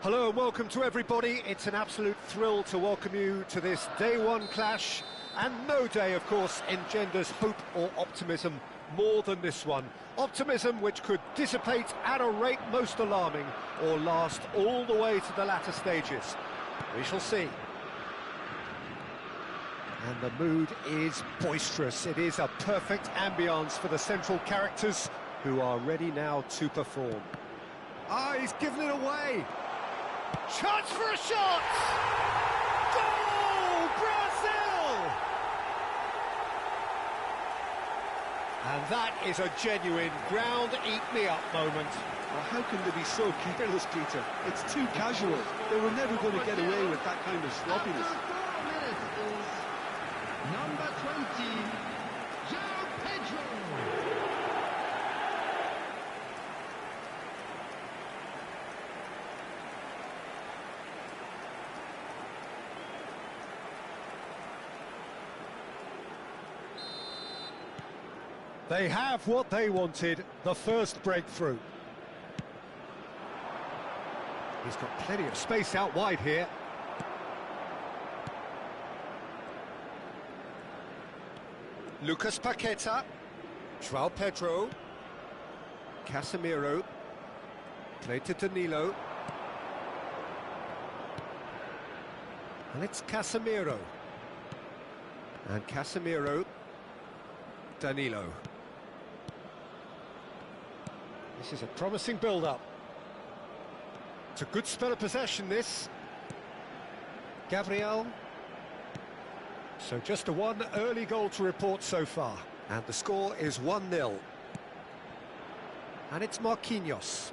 Hello and welcome to everybody. It's an absolute thrill to welcome you to this day one clash, and no day, of course, engenders hope or optimism more than this one. Optimism which could dissipate at a rate most alarming or last all the way to the latter stages. We shall see. And the mood is boisterous. It is a perfect ambience for the central characters who are ready now to perform. Ah, he's given it away. Chance for a shot! Goal! Brazil! And that is a genuine ground-eat-me-up moment. Well, how can they be so careless, Peter? It's too casual. They were never going to get away with that kind of sloppiness. Number 20, João Pedro. They have what they wanted, the first breakthrough. He's got plenty of space out wide here. Lucas Paqueta, João Pedro, Casemiro, played to Danilo. And it's Casemiro. And Casemiro, Danilo. This is a promising build-up. It's a good spell of possession, this. Gabriel. So just a one early goal to report so far. And the score is 1-0. And it's Marquinhos.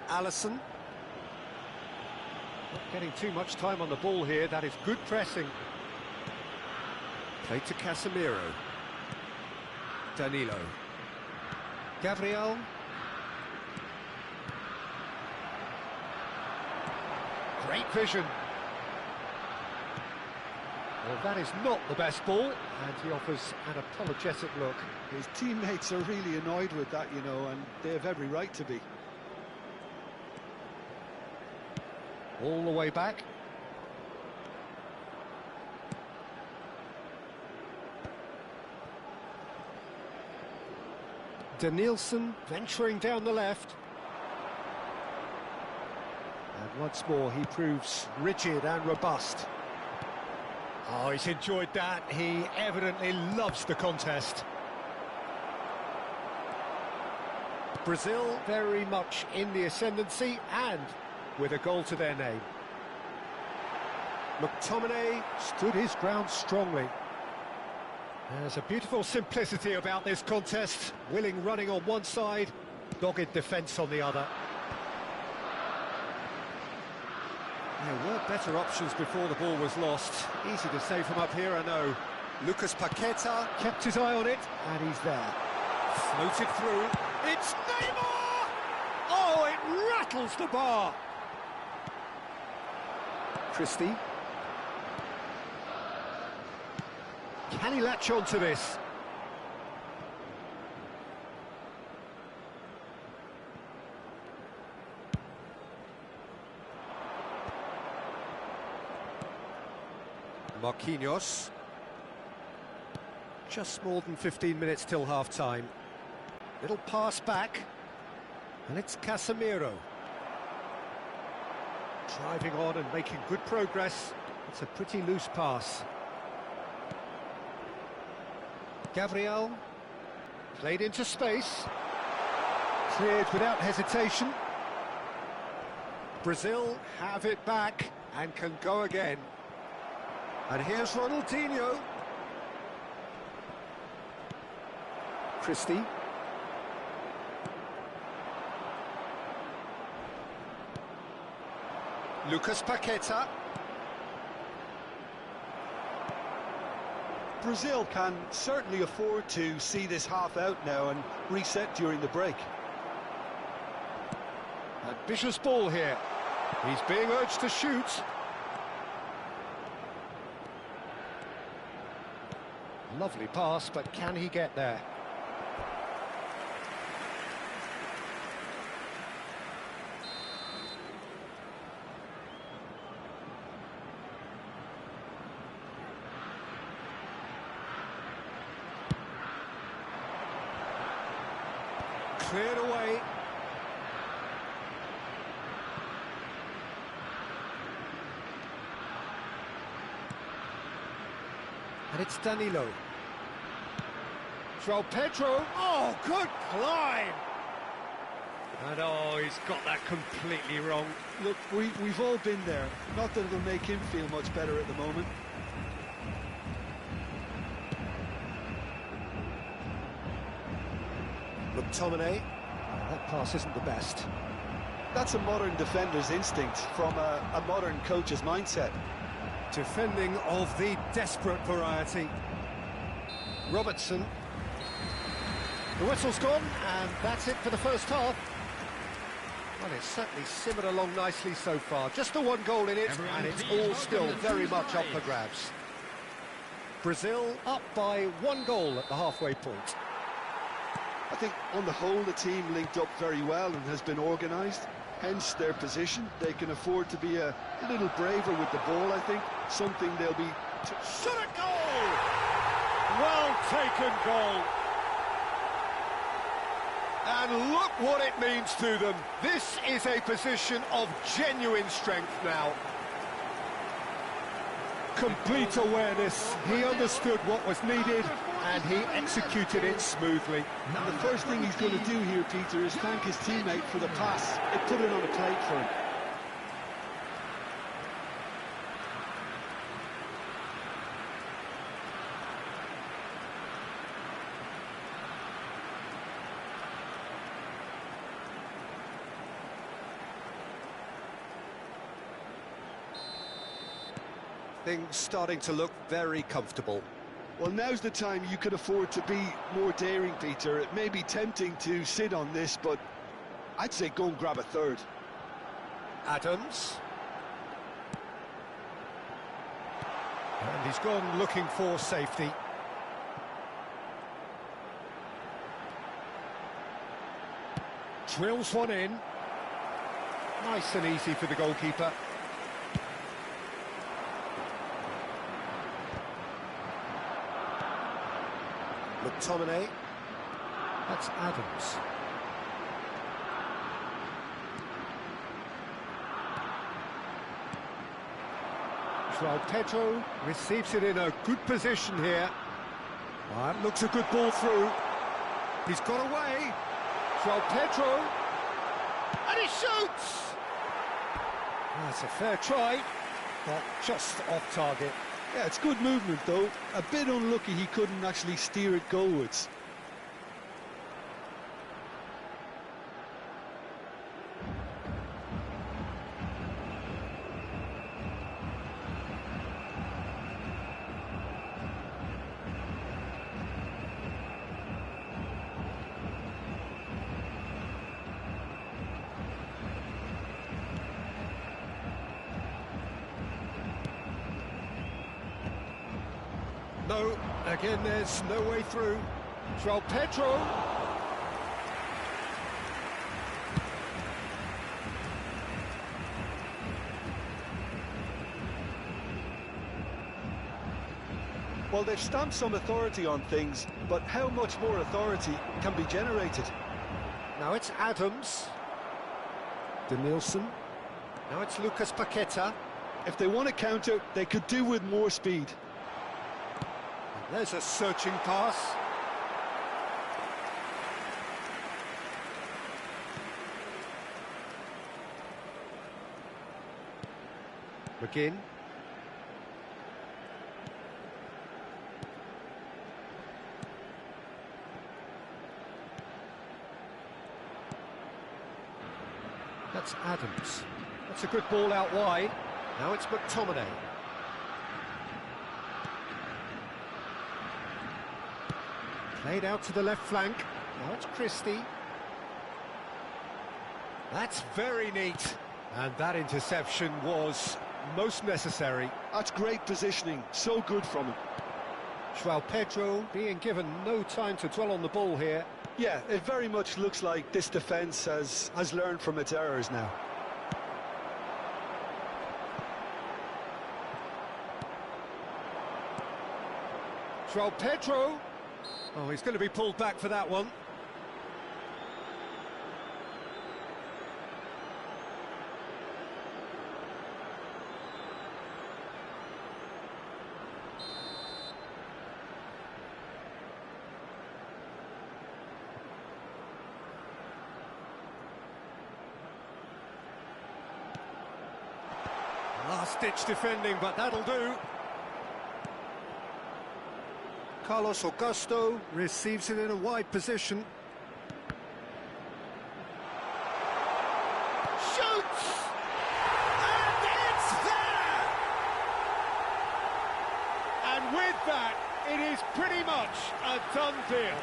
Alisson. Not getting too much time on the ball here. That is good pressing. Played to Casemiro. Danilo. Gabriel. Great vision. Well, that is not the best ball, and he offers an apologetic look. His teammates are really annoyed with that, you know, and they have every right to be. All the way back. Danielson venturing down the left. And once more he proves rigid and robust. Oh, he's enjoyed that. He evidently loves the contest. Brazil very much in the ascendancy and with a goal to their name. McTominay stood his ground strongly. There's a beautiful simplicity about this contest. Willing running on one side, dogged defence on the other. There were better options before the ball was lost. Easy to say from up here, I know. Lucas Paqueta kept his eye on it, and he's there. Floated through. It's Neymar! Oh, it rattles the bar. Christie. Can he latch on to this? Marquinhos. Just more than 15 minutes till half-time. Little pass back. And it's Casemiro. Driving on and making good progress. It's a pretty loose pass. Gabriel. Played into space. Cleared without hesitation. Brazil have it back and can go again. And here's Ronaldinho. Christie. Lucas Paqueta. Brazil can certainly afford to see this half out now and reset during the break. Ambitious ball here. He's being urged to shoot. Lovely pass, but can he get there? Cleared away. And it's Danilo. João Pedro. Oh, good climb! And oh, he's got that completely wrong. Look, we've all been there. Not that it'll make him feel much better at the moment. McTominay. That pass isn't the best. That's a modern defender's instinct from a modern coach's mindset. Defending of the desperate variety. Robertson. The whistle's gone, and that's it for the first half. Well, it's certainly simmered along nicely so far. Just the one goal in it, and it's all still very much up for grabs. Brazil up by 1 goal at the halfway point. I think on the whole the team linked up very well and has been organised, hence their position. They can afford to be a little braver with the ball, I think, something they'll be... Shot a goal! Well taken goal. And look what it means to them. This is a position of genuine strength now. Complete awareness. He understood what was needed and he executed it smoothly. And the first thing he's going to do here, Peter, is thank his teammate for the pass. It put it on a plate for him. Things starting to look very comfortable. Well, now's the time you could afford to be more daring, Peter. It may be tempting to sit on this, but I'd say go and grab a third. Adams. And he's gone looking for safety. Drills one in. Nice and easy for the goalkeeper. McTominay. That's Adams. João Pedro receives it in a good position here. That looks a good ball through. He's got away. João Pedro. And he shoots! That's a fair try, but just off target. Yeah, it's good movement, though. A bit unlucky he couldn't actually steer it goalwards. No, again there's no way through. João Pedro. Well, they've stamped some authority on things, but how much more authority can be generated? Now it's Adams. Denilson. Now it's Lucas Paqueta. If they want to counter, they could do with more speed. There's a searching pass. McGinn. That's Adams. That's a good ball out wide. Now it's McTominay. Played out to the left flank. Now it's Christie. That's very neat. And that interception was most necessary. That's great positioning. So good from him. João Pedro being given no time to dwell on the ball here. Yeah, it very much looks like this defence has learned from its errors now. João Pedro. Oh, he's going to be pulled back for that one. Last-ditch defending, but that'll do. Carlos Augusto receives it in a wide position. Shoots! And it's there! And with that, it is pretty much a done deal.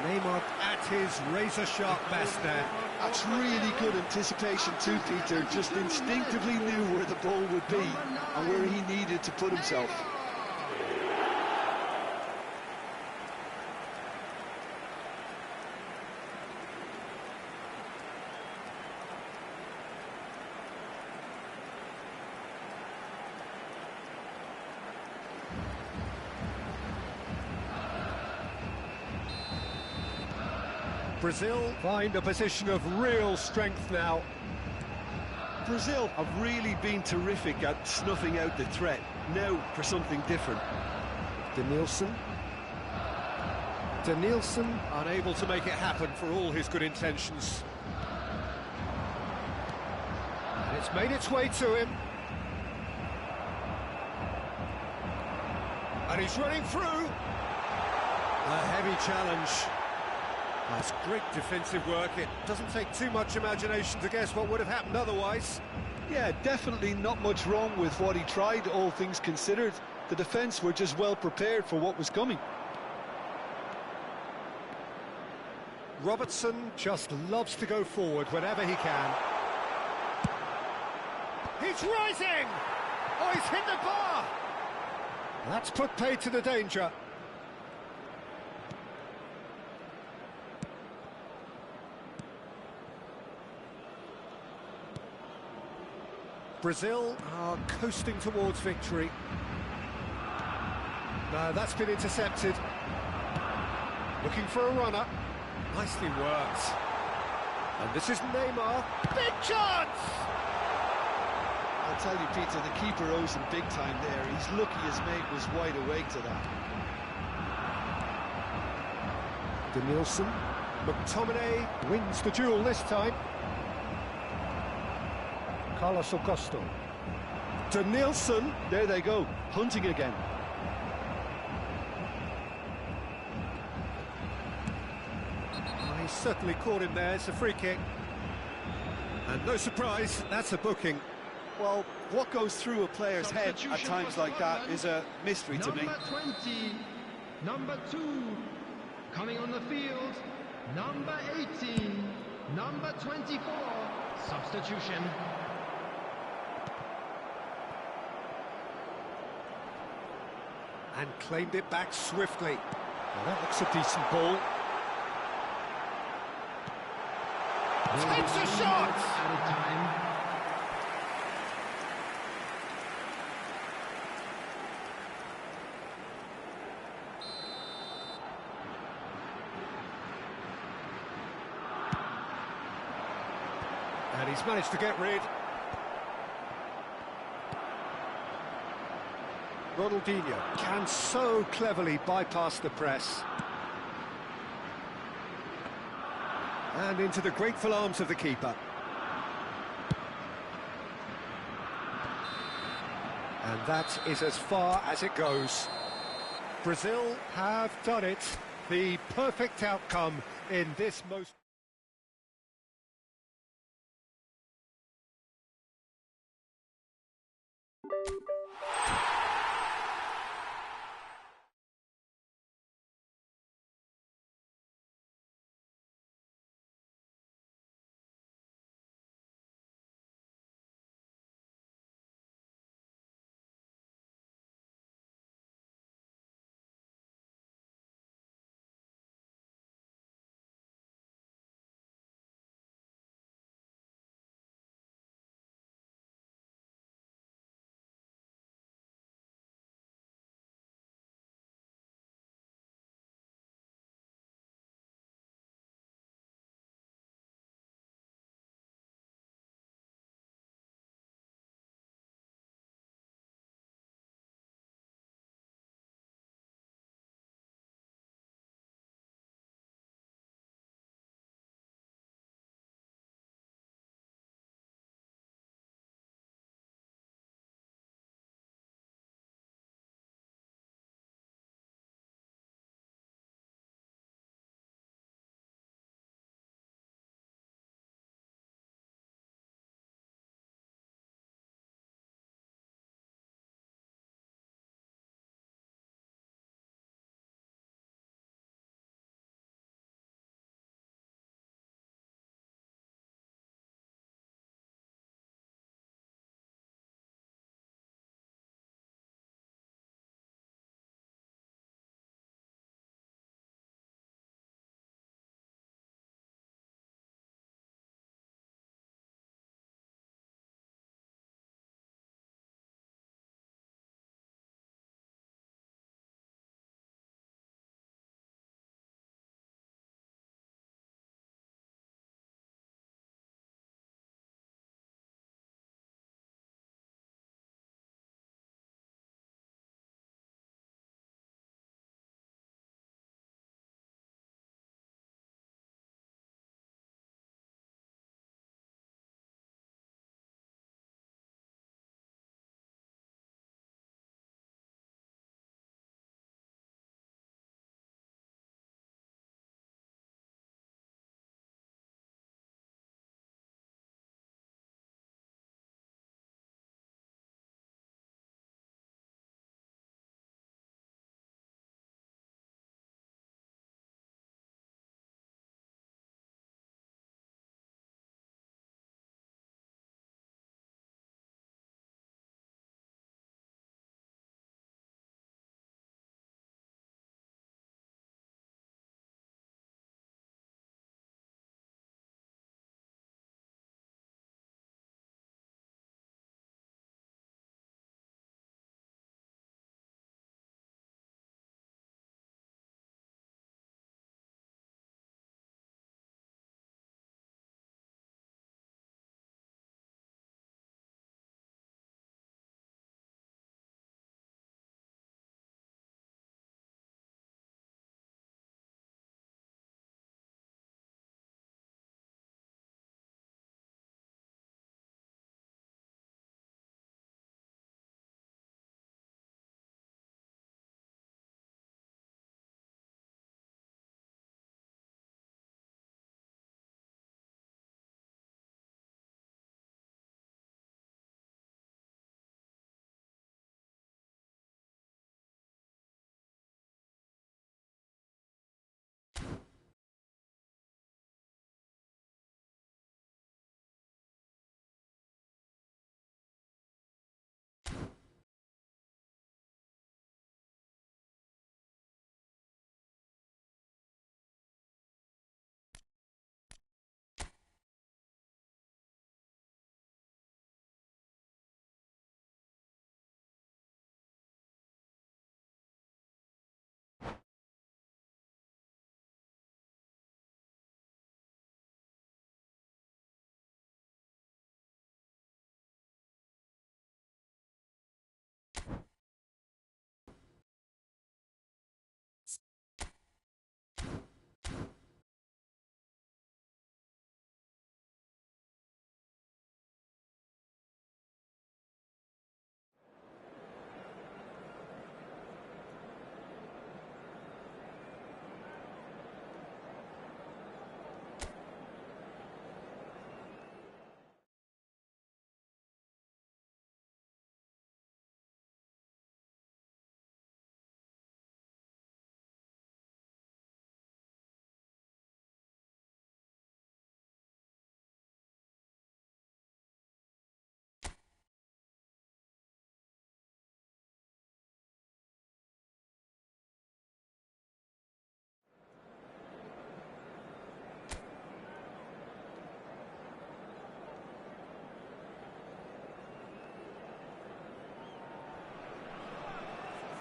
Neymar at his razor-sharp best there. That's really good anticipation too, Peter. Just instinctively knew where the ball would be and where he needed to put himself. Brazil find a position of real strength now. Brazil have really been terrific at snuffing out the threat. Now for something different. Denilson, unable to make it happen for all his good intentions. And it's made its way to him. And he's running through. A heavy challenge. That's great defensive work. It doesn't take too much imagination to guess what would have happened otherwise. Yeah, definitely not much wrong with what he tried, all things considered. The defence were just well prepared for what was coming. Robertson just loves to go forward whenever he can. He's rising! Oh, he's hit the bar! That's put paid to the danger. Brazil are coasting towards victory. No, that's been intercepted. Looking for a runner. Nicely worked. And this is Neymar. Big chance! I'll tell you, Peter, the keeper owes him big time there. He's lucky his mate was wide awake to that. Denilson. McTominay wins the duel this time. Carlos Augusto. Denilson. There they go, hunting again. Oh, he certainly caught him there. It's a free kick. And no surprise, that's a booking. Well, what goes through a player's head at times like that is a mystery to me. Number 20, number 2, coming on the field, number 18, number 24, substitution. And claimed it back swiftly. Well, that looks a decent ball. Takes a shot! Out of time. And he's managed to get rid. Ronaldinho can so cleverly bypass the press. And into the grateful arms of the keeper. And that is as far as it goes. Brazil have done it. The perfect outcome in this most...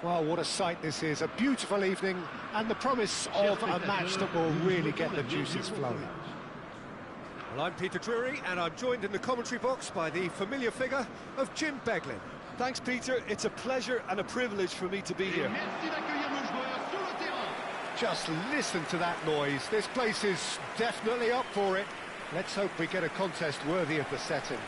Well, what a sight this is, a beautiful evening, and the promise of a match that will really get the juices flowing. Well, I'm Peter Drury, and I'm joined in the commentary box by the familiar figure of Jim Beglin. Thanks, Peter. It's a pleasure and a privilege for me to be here. Just listen to that noise. This place is definitely up for it. Let's hope we get a contest worthy of the setting.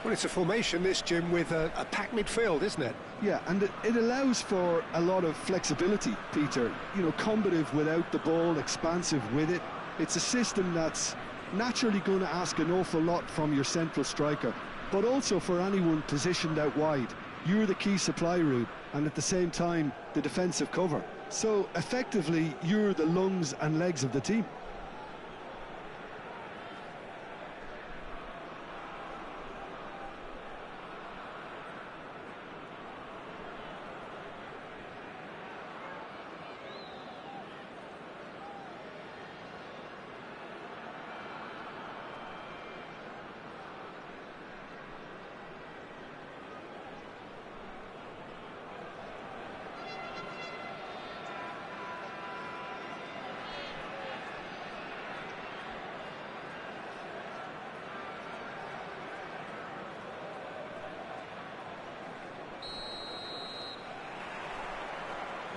Well, it's a formation, this, Jim, with a packed midfield, isn't it? Yeah, and it allows for a lot of flexibility, Peter. You know, combative without the ball, expansive with it. It's a system that's naturally going to ask an awful lot from your central striker, but also for anyone positioned out wide. You're the key supply route, and at the same time, the defensive cover. So, effectively, you're the lungs and legs of the team.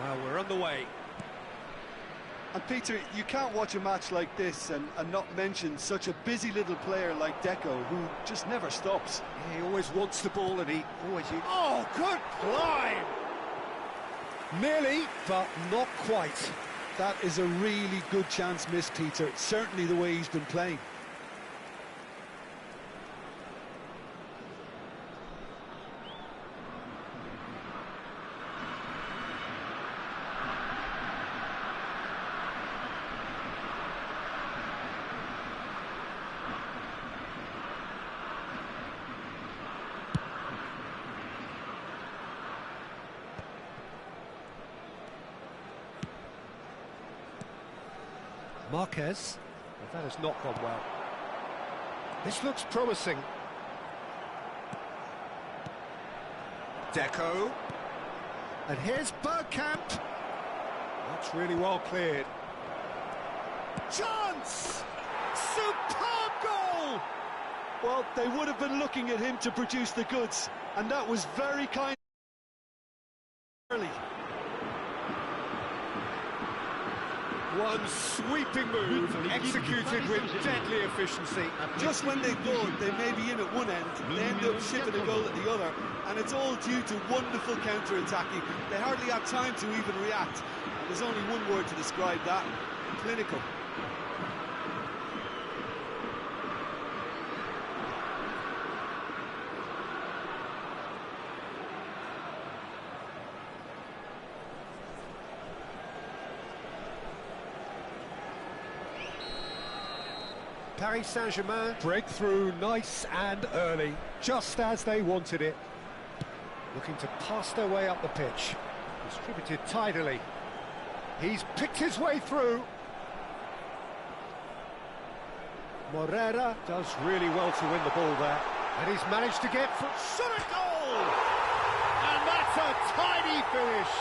Well, we're on the way. And Peter, you can't watch a match like this and not mention such a busy little player like Deco, who just never stops. He always wants the ball, and he always... Oh, good climb! Nearly, but not quite. That is a really good chance missed, Peter. Certainly the way he's been playing. Marquez, but that has not gone well. This looks promising. Deco. And here's Bergkamp. That's really well cleared. Chance! Superb goal! Well, they would have been looking at him to produce the goods, and that was very kind early. One sweeping move, executed with deadly efficiency. Just when they thought they may be in at one end, they end up shipping a goal at the other, and it's all due to wonderful counter-attacking. They hardly had time to even react. There's only one word to describe that: clinical. Paris Saint-Germain break through nice and early, just as they wanted it. Looking to pass their way up the pitch. Distributed tidily. He's picked his way through. Morera does really well to win the ball there. And he's managed to get for shot a goal! And that's a tiny finish.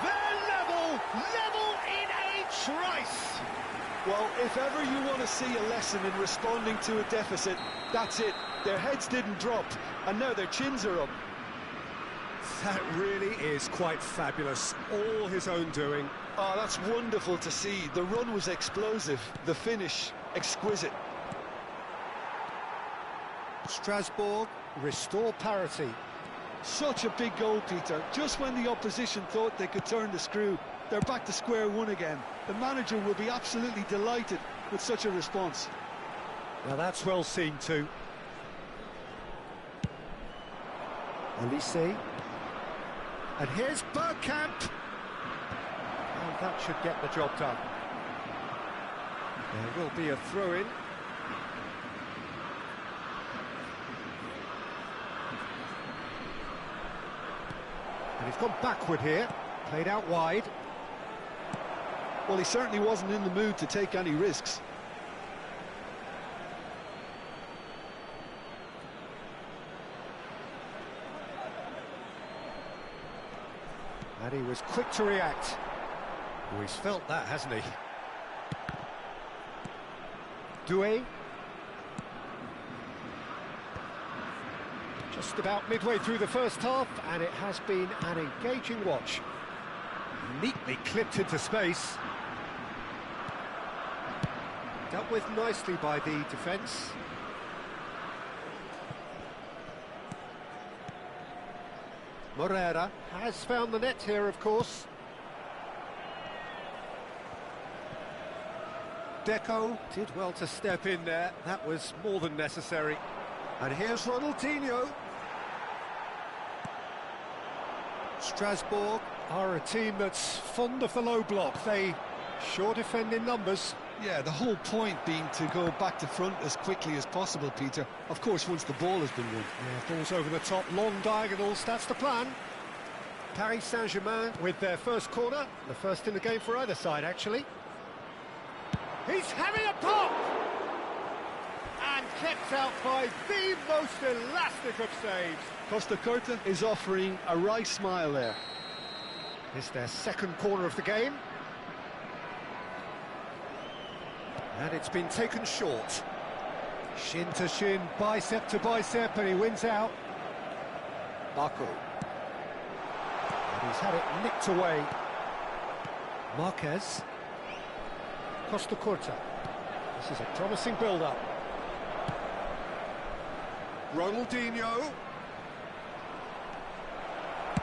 They're level in a trice. Well, if ever you want to see a lesson in responding to a deficit, that's it. Their heads didn't drop, and now their chins are up. That really is quite fabulous. All his own doing. Oh, that's wonderful to see. The run was explosive, the finish exquisite. Strasbourg restore parity. Such a big goal, Peter. Just when the opposition thought they could turn the screw, they're back to square one again. The manager will be absolutely delighted with such a response. Now that's well seen too. Elise. And here's Bergkamp. And that should get the job done. There will be a throw-in. And he's gone backward here. Played out wide. Well, he certainly wasn't in the mood to take any risks. And he was quick to react. Oh, he's felt that, hasn't he? Doué. Just about midway through the first half, and it has been an engaging watch. Neatly clipped into space. Dealt with nicely by the defence. Morera has found the net here, of course. Deco did well to step in there. That was more than necessary. And here's Ronaldinho. Strasbourg are a team that's fond of the low block. They sure defend in numbers. Yeah, the whole point being to go back to front as quickly as possible, Peter. Of course, once the ball has been won. Yeah, balls over the top, long diagonals, that's the plan. Paris Saint-Germain with their first corner. The first in the game for either side, actually. He's having a pop! And kept out by the most elastic of saves. Costa Curta is offering a wry smile there. It's their second corner of the game. And it's been taken short. Shin to shin, bicep to bicep, and he wins out. Baku. And he's had it nicked away. Marquez. Costa Curta. This is a promising build-up. Ronaldinho.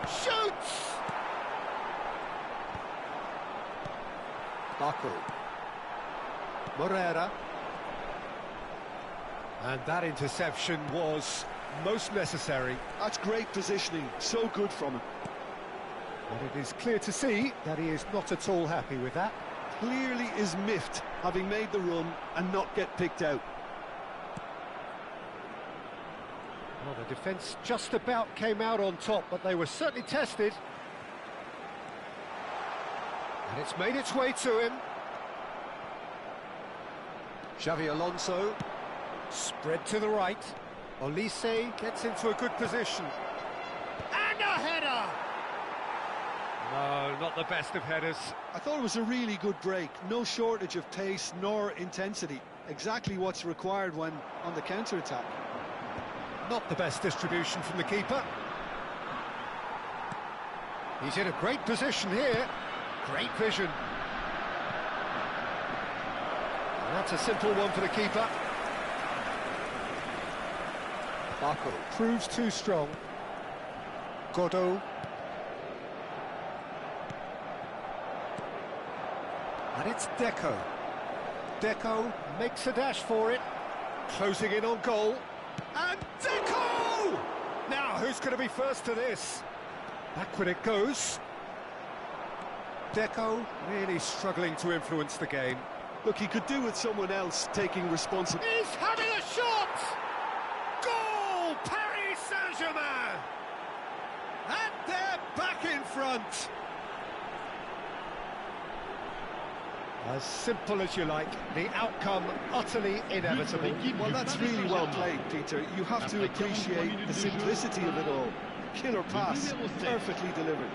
Shoots! Baku. Morera. And that interception was most necessary. That's great positioning, so good from him. And it is clear to see that he is not at all happy with that. Clearly is miffed, having made the run and not get picked out. Well, the defence just about came out on top, but they were certainly tested. And it's made its way to him. Xavi Alonso, spread to the right. Olise gets into a good position. And a header! No, not the best of headers. I thought it was a really good break. No shortage of pace nor intensity. Exactly what's required when on the counter-attack. Not the best distribution from the keeper. He's in a great position here. Great vision. And that's a simple one for the keeper. Baku proves too strong. Godot. And it's Deco. Deco makes a dash for it. Closing in on goal. And Deco! Now, who's going to be first to this? Backward it goes. Deco really struggling to influence the game. Look, he could do with someone else taking responsibility. He's having a shot! Goal! Paris Saint-Germain! And they're back in front. As simple as you like, the outcome utterly inevitable. Well, that's really well played, Peter. You have to appreciate the simplicity of it all. Killer pass, perfectly delivered.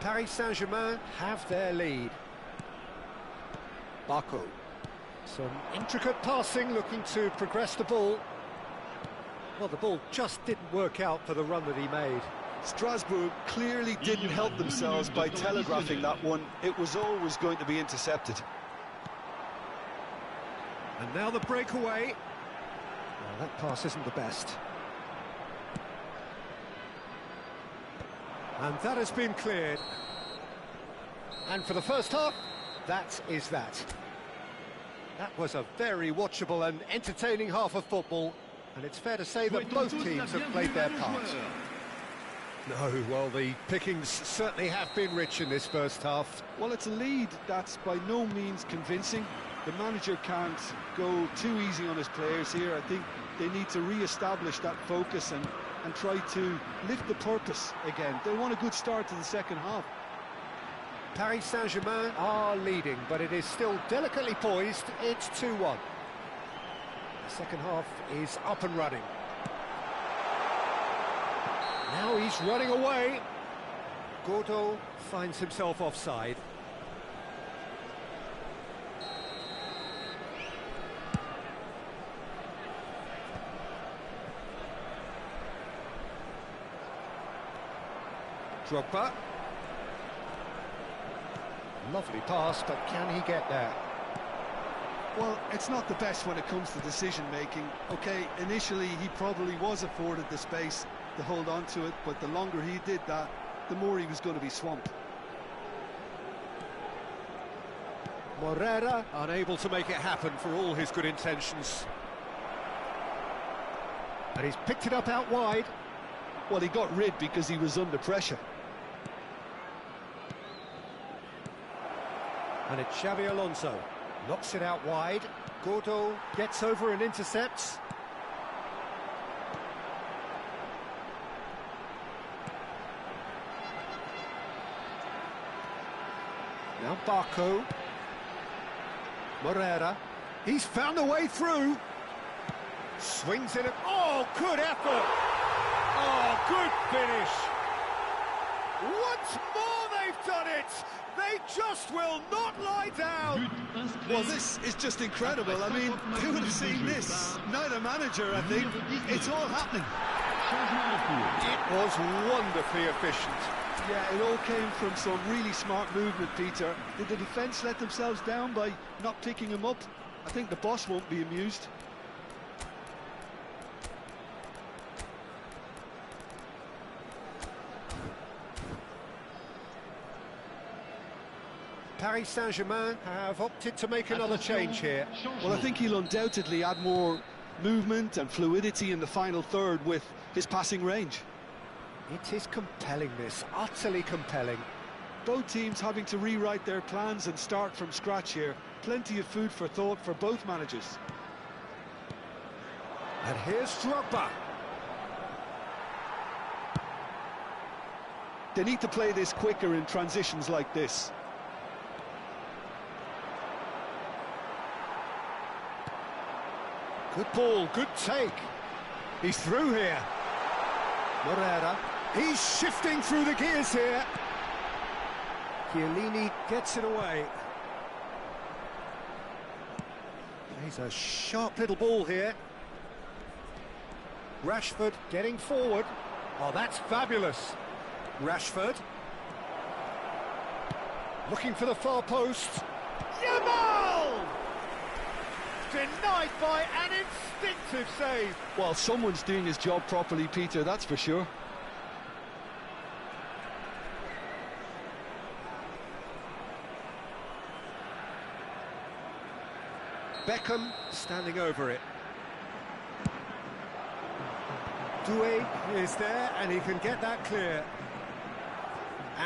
Paris Saint-Germain have their lead. Baku. Some intricate passing, looking to progress the ball. Well, the ball just didn't work out for the run that he made. Strasbourg clearly didn't help themselves by telegraphing that one. It was always going to be intercepted. And now the breakaway. Well, that pass isn't the best. And that has been cleared. And for the first half, that is that. That was a very watchable and entertaining half of football, and it's fair to say that both teams have played their part. No, well, the pickings certainly have been rich in this first half. Well, it's a lead that's by no means convincing. The manager can't go too easy on his players here. I think they need to re-establish that focus and try to lift the purpose again. They want a good start to the second half. Paris Saint-Germain are leading, but it is still delicately poised. It's 2-1. The second half is up and running. Now he's running away. Gordo finds himself offside. Drogba. Lovely pass, but can he get there? Well, it's not the best when it comes to decision-making. OK, initially he probably was afforded the space to hold on to it, but the longer he did that, the more he was going to be swamped. Morera unable to make it happen for all his good intentions. And he's picked it up out wide. Well, he got rid because he was under pressure. And it's Xabi Alonso. Knocks it out wide. Gordo gets over and intercepts. Now Barco. Morera. He's found a way through. Swings it. Oh, good effort. Oh, good finish. Once more they've done it. They just will not lie down. Well, this is just incredible. I mean, who would have seen this? Neither manager, I think. It's all happening. It was wonderfully efficient. Yeah, it all came from some really smart movement, Peter. Did the defence let themselves down by not picking him up? I think the boss won't be amused. Paris Saint-Germain have opted to make another change here. Well, I think he'll undoubtedly add more movement and fluidity in the final third with his passing range. It is compelling, this, utterly compelling. Both teams having to rewrite their plans and start from scratch here. Plenty of food for thought for both managers. And here's Drogba. They need to play this quicker in transitions like this. Good ball, good take. He's through here. Morera. He's shifting through the gears here. Chiellini gets it away. He's a sharp little ball here. Rashford getting forward. Oh, that's fabulous. Rashford. Looking for the far post. Yamal! Denied by an instinctive save. Well, someone's doing his job properly, Peter, that's for sure. Beckham standing over it. Doué is there and he can get that clear.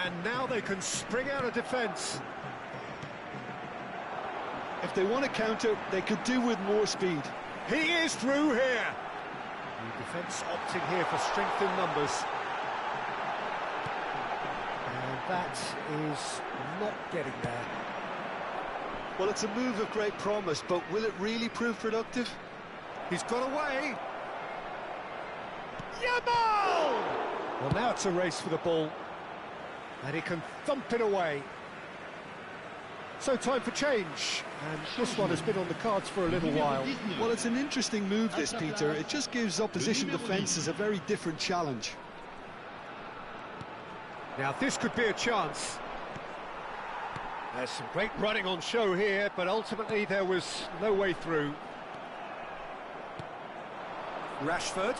And now they can spring out of defence. If they want to counter, they could do with more speed. He is through here. The defence opting here for strength in numbers. And that is not getting there. Well, it's a move of great promise, but will it really prove productive? He's got away. Yamal! Well, now it's a race for the ball. And he can thump it away. So time for change, and this one has been on the cards for a little while. Well, it's an interesting move, this, Peter. It just gives opposition defences a very different challenge. Now, this could be a chance. There's some great running on show here, but ultimately there was no way through. Rashford,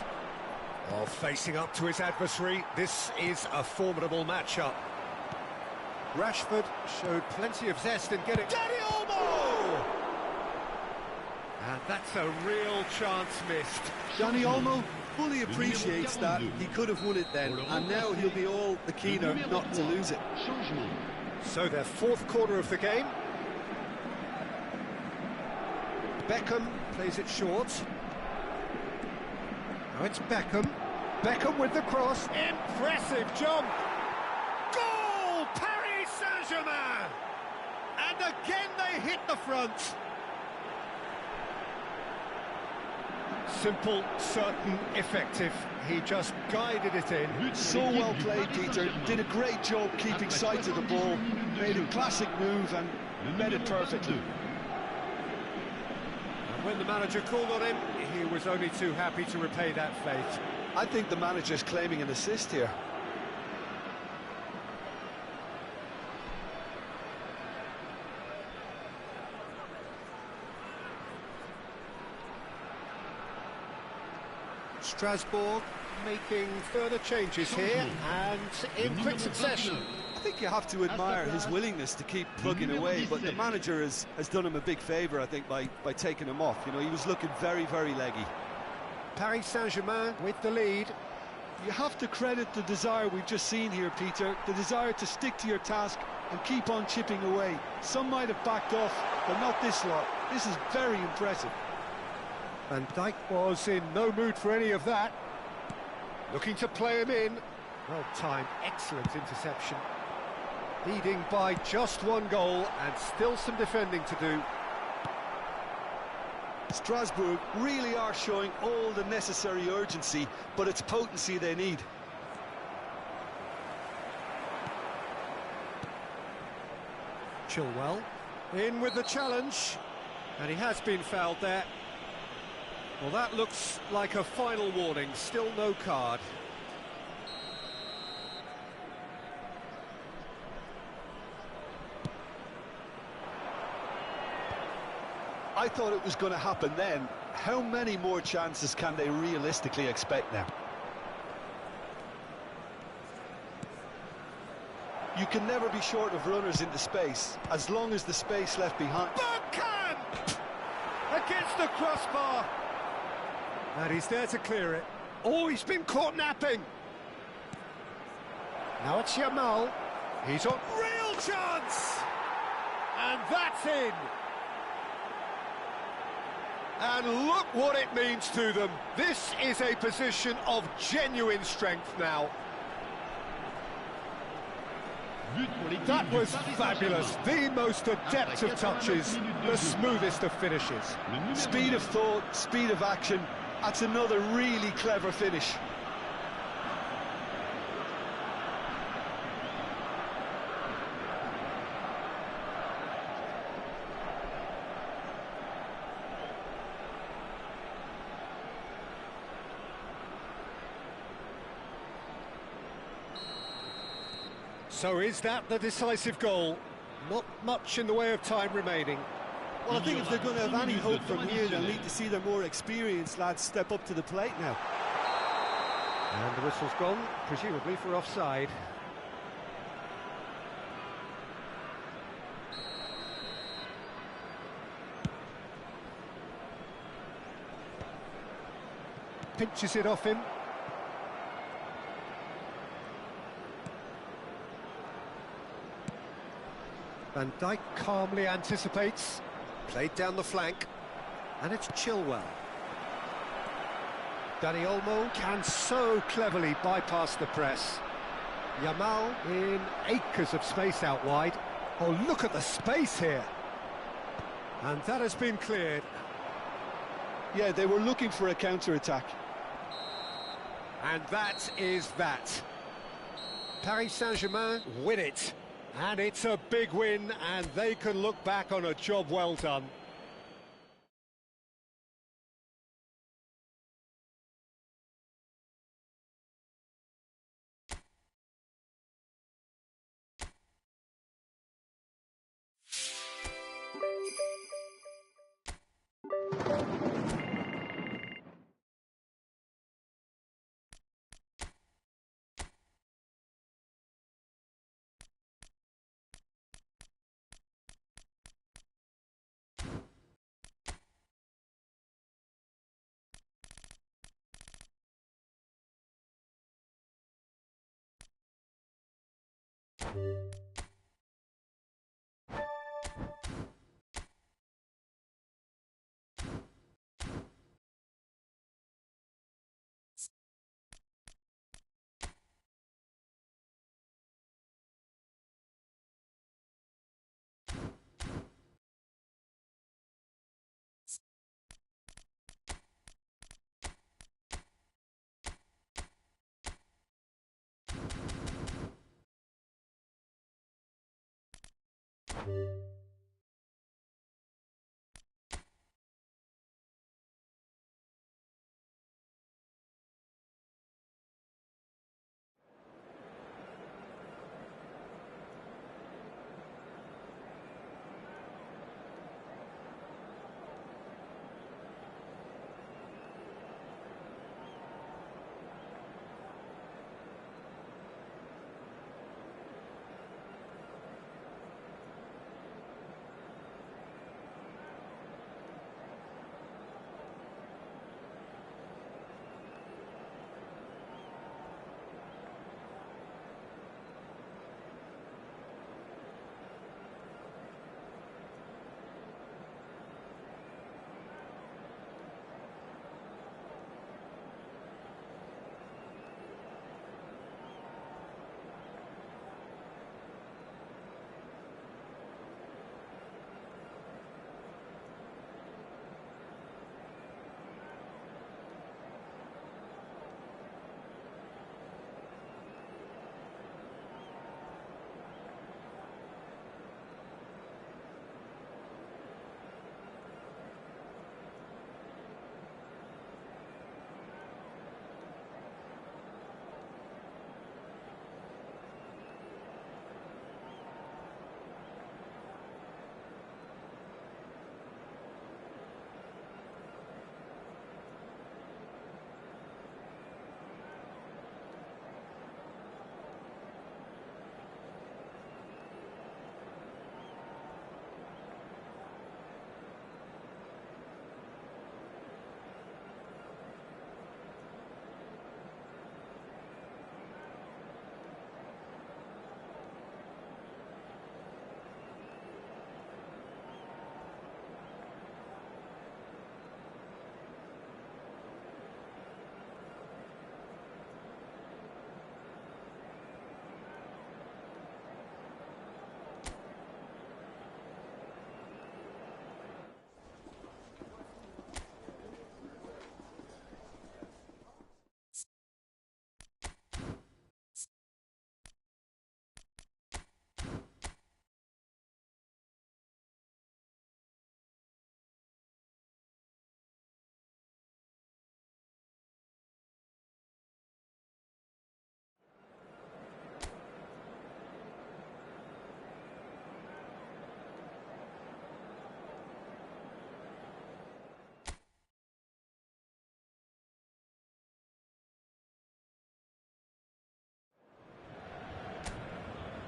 facing up to his adversary. This is a formidable matchup. Rashford showed plenty of zest in getting... Dani Olmo! And that's a real chance missed. Dani Olmo fully appreciates that he could have won it then, and now he'll be all the keener not to lose it. So their fourth quarter of the game. Beckham plays it short. Now it's Beckham. Beckham with the cross. Impressive jump. Goal! Paris Saint-Germain! And again they hit the front. Simple, certain, effective. He just guided it in. So well played, Peter. Did a great job keeping sight of the ball. Made a classic move and met it perfectly. And when the manager called on him, he was only too happy to repay that faith. I think the manager's claiming an assist here. Strasbourg making further changes here and in quick succession. I think you have to admire his willingness to keep plugging away, but the manager has done him a big favour, I think, by taking him off. You know, he was looking very, very leggy. Paris Saint-Germain with the lead. You have to credit the desire we've just seen here, Peter, the desire to stick to your task and keep on chipping away. Some might have backed off, but not this lot. This is very impressive. Van Dijk was in no mood for any of that. Looking to play him in. Well timed, excellent interception. Leading by just one goal and still some defending to do. Strasbourg really are showing all the necessary urgency, but it's potency they need. Chilwell in with the challenge, and he has been fouled there. Well, that looks like a final warning, still no card. I thought it was going to happen then. How many more chances can they realistically expect now? You can never be short of runners into space, as long as the space left behind. Bergkamp! Against the crossbar! And he's there to clear it. Oh, he's been caught napping! Now it's Yamal. He's on real chance! And that's in! And look what it means to them. This is a position of genuine strength now. That was fabulous. The most adept of touches, the smoothest of finishes. Speed of thought, speed of action. That's another really clever finish. So is that the decisive goal? Not much in the way of time remaining. Well, I think if they're going to have any hope from here, they'll need to see their more experienced lads step up to the plate now. And the whistle's gone, presumably for offside. Pinches it off him. Van Dijk calmly anticipates. Played down the flank. And it's Chilwell. Dani Olmo can so cleverly bypass the press. Yamal in acres of space out wide. Oh, look at the space here. And that has been cleared. Yeah, they were looking for a counter-attack. And that is that. Paris Saint-Germain win it. And it's a big win, and they can look back on a job well done.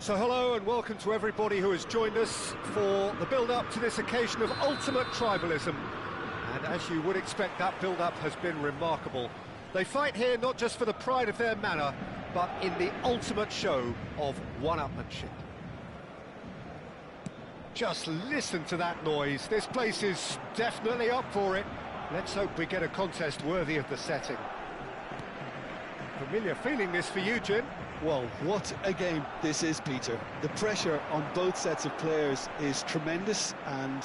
So hello and welcome to everybody who has joined us for the build-up to this occasion of ultimate tribalism. And as you would expect, that build-up has been remarkable. They fight here not just for the pride of their manor, but in the ultimate show of one-upmanship. Just listen to that noise. This place is definitely up for it. Let's hope we get a contest worthy of the setting. Familiar feeling this for you, Jim? Well, what a game this is, Peter. The pressure on both sets of players is tremendous, and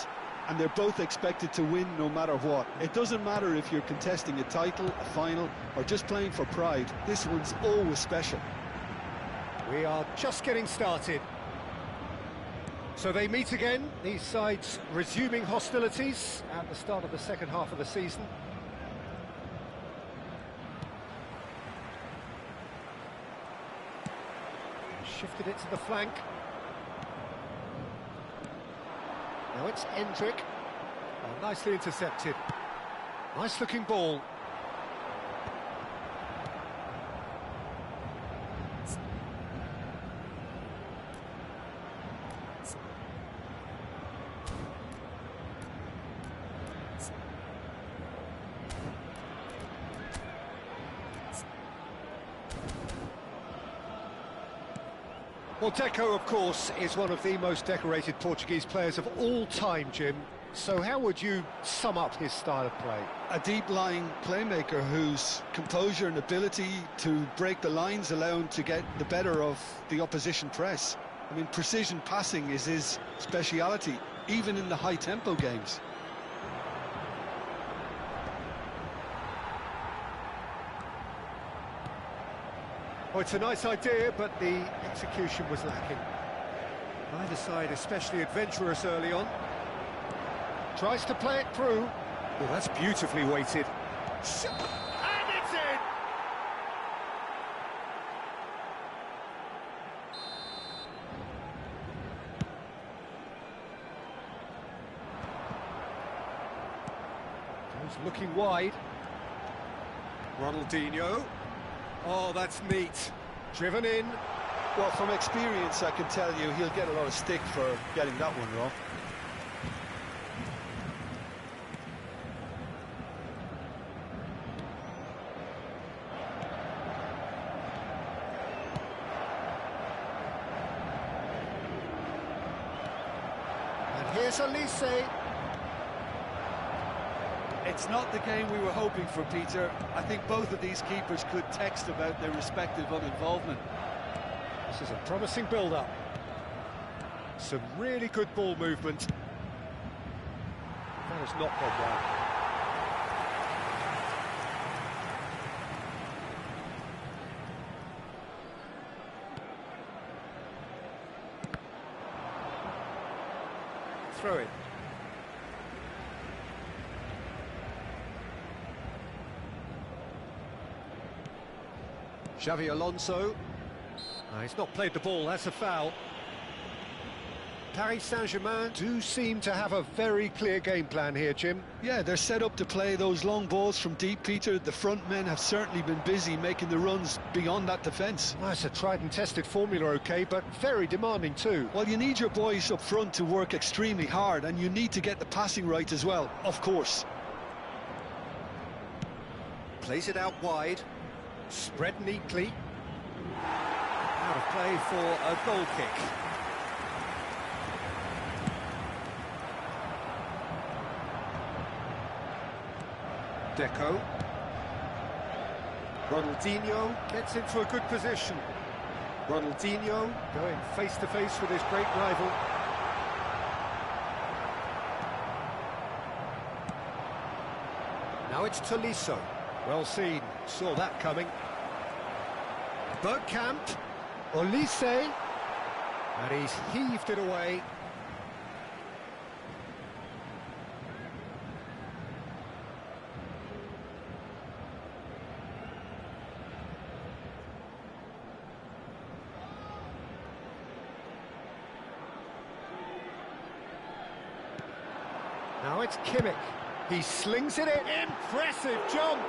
they're both expected to win no matter what. It doesn't matter if you're contesting a title, a final, or just playing for pride. This one's always special. We are just getting started. So they meet again, these sides resuming hostilities at the start of the second half of the season. Shifted it to the flank. Now it's Endrick. Oh, nicely intercepted. Nice looking ball. Well, Deco, of course, is one of the most decorated Portuguese players of all time, Jim. So how would you sum up his style of play? A deep-lying playmaker whose composure and ability to break the lines allow him to get the better of the opposition press. I mean, precision passing is his speciality, even in the high-tempo games. Well, it's a nice idea, but the execution was lacking. Neither side especially adventurous early on. Tries to play it through. Well, that's beautifully weighted. And it's in! Goes looking wide. Ronaldinho. Oh, that's neat. Driven in. Well, from experience, I can tell you he'll get a lot of stick for getting that one wrong. And here's Elise. It's not the game we were hoping for, Peter. I think both of these keepers could text about their respective uninvolvement. This is a promising build-up. Some really good ball movement. That has not gone well. Throw it. Xavi Alonso. He's not played the ball, that's a foul. Paris Saint-Germain do seem to have a very clear game plan here, Jim. Yeah, they're set up to play those long balls from deep, Peter. The front men have certainly been busy making the runs beyond that defence. Well, it's a tried and tested formula, OK, but very demanding too. Well, you need your boys up front to work extremely hard, and you need to get the passing right as well, of course. Plays it out wide. Spread neatly. Out of play for a goal kick. Deco. Ronaldinho gets into a good position. Ronaldinho going face to face with his great rival. Now it's Tolisso. Well seen, saw that coming. Bergkamp, Olise, and he's heaved it away. Now it's Kimmich. He slings it in. Impressive jump.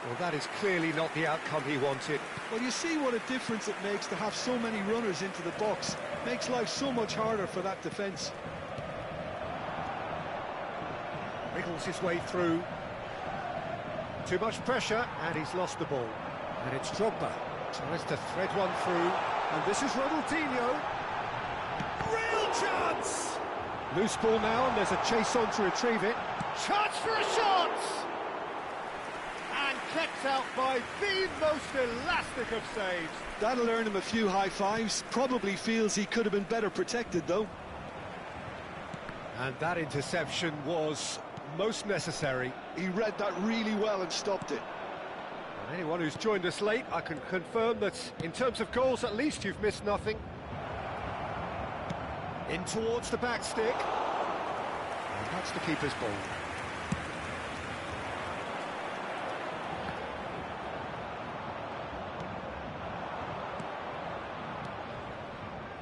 Well, that is clearly not the outcome he wanted. Well, you see what a difference it makes to have so many runners into the box. Makes life so much harder for that defence. Wriggles his way through. Too much pressure, and he's lost the ball. And it's Drogba. Tries to thread one through. And this is Ronaldinho. Real chance! Loose ball now, and there's a chase on to retrieve it. Chance for a shot! And kept out by the most elastic of saves. That'll earn him a few high fives. Probably feels he could have been better protected, though. And that interception was most necessary. He read that really well and stopped it. And anyone who's joined us late, I can confirm that in terms of goals, at least you've missed nothing. In towards the back stick. And that's the keeper's ball.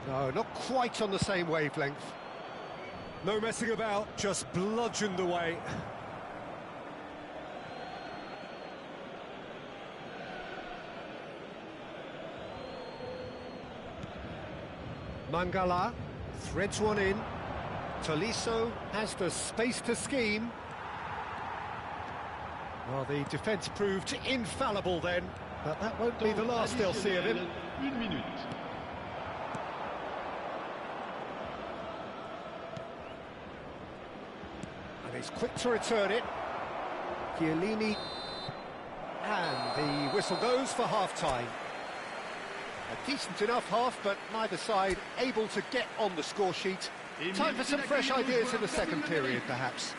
No, not quite on the same wavelength. No messing about, just bludgeoned away. Mangala threads one in. Tolisso has the space to scheme. Well, the defence proved infallible then, but that won't be the last they'll see of him. was quick to return it. Chiellini, and the whistle goes for half-time. A decent enough half, but neither side able to get on the score sheet. Time for some fresh ideas in the second period, perhaps.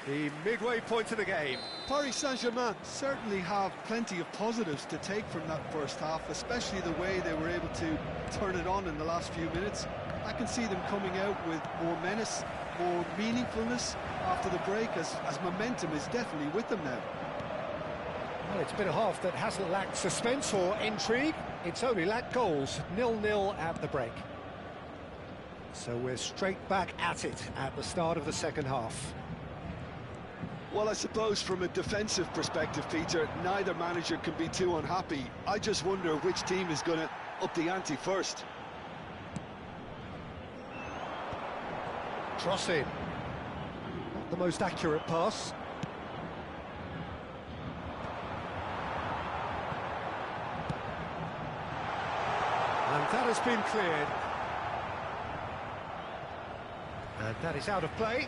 The midway point of the game. Paris Saint-Germain certainly have plenty of positives to take from that first half, especially the way they were able to turn it on in the last few minutes. I can see them coming out with more menace, more meaningfulness after the break, as momentum is definitely with them now. Well, it's been a half that hasn't lacked suspense or intrigue. It's only lacked goals. 0-0 at the break. So we're straight back at it at the start of the second half. Well, I suppose from a defensive perspective, Peter, neither manager can be too unhappy. I just wonder which team is going to up the ante first. Cross in. Not the most accurate pass. And that has been cleared. And that is out of play.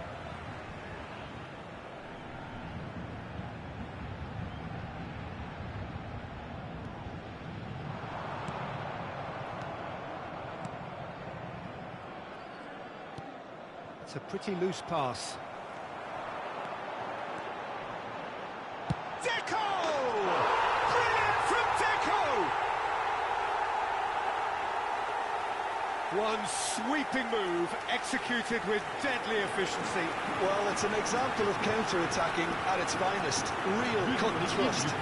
It's a pretty loose pass. Deco! Brilliant from Deco! One sweeping move executed with deadly efficiency. Well, it's an example of counter-attacking at its finest. Real cut and thrust.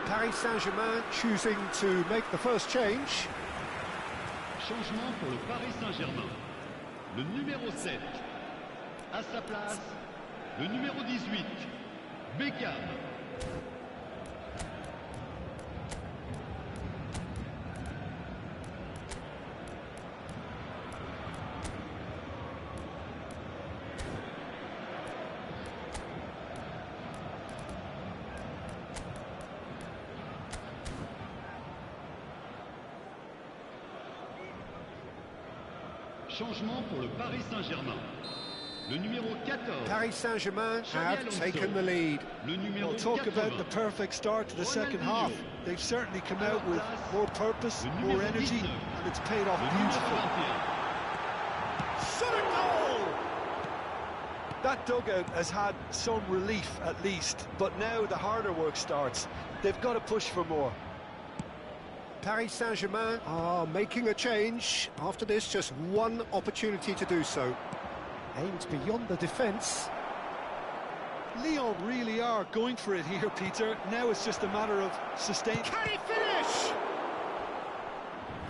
Paris Saint-Germain choosing to make the first change. Changement pour le Paris Saint-Germain. Le numéro 7. À sa place, le numéro 18. Beckham. Changement pour le Paris Saint-Germain. Le numéro 14. Paris Saint-Germain have taken the lead. Le numéro Well, talk 80. about the perfect start to the second half. They've certainly come out with more purpose, more energy, and it's paid off Le numéro beautifully. 21. Shot a goal! That dugout has had some relief at least, but now the harder work starts. They've got to push for more. Paris Saint-Germain are making a change. After this, just one opportunity to do so. Aimed beyond the defence. Lyon really are going for it here, Peter. Now it's just a matter of sustained... Can he finish?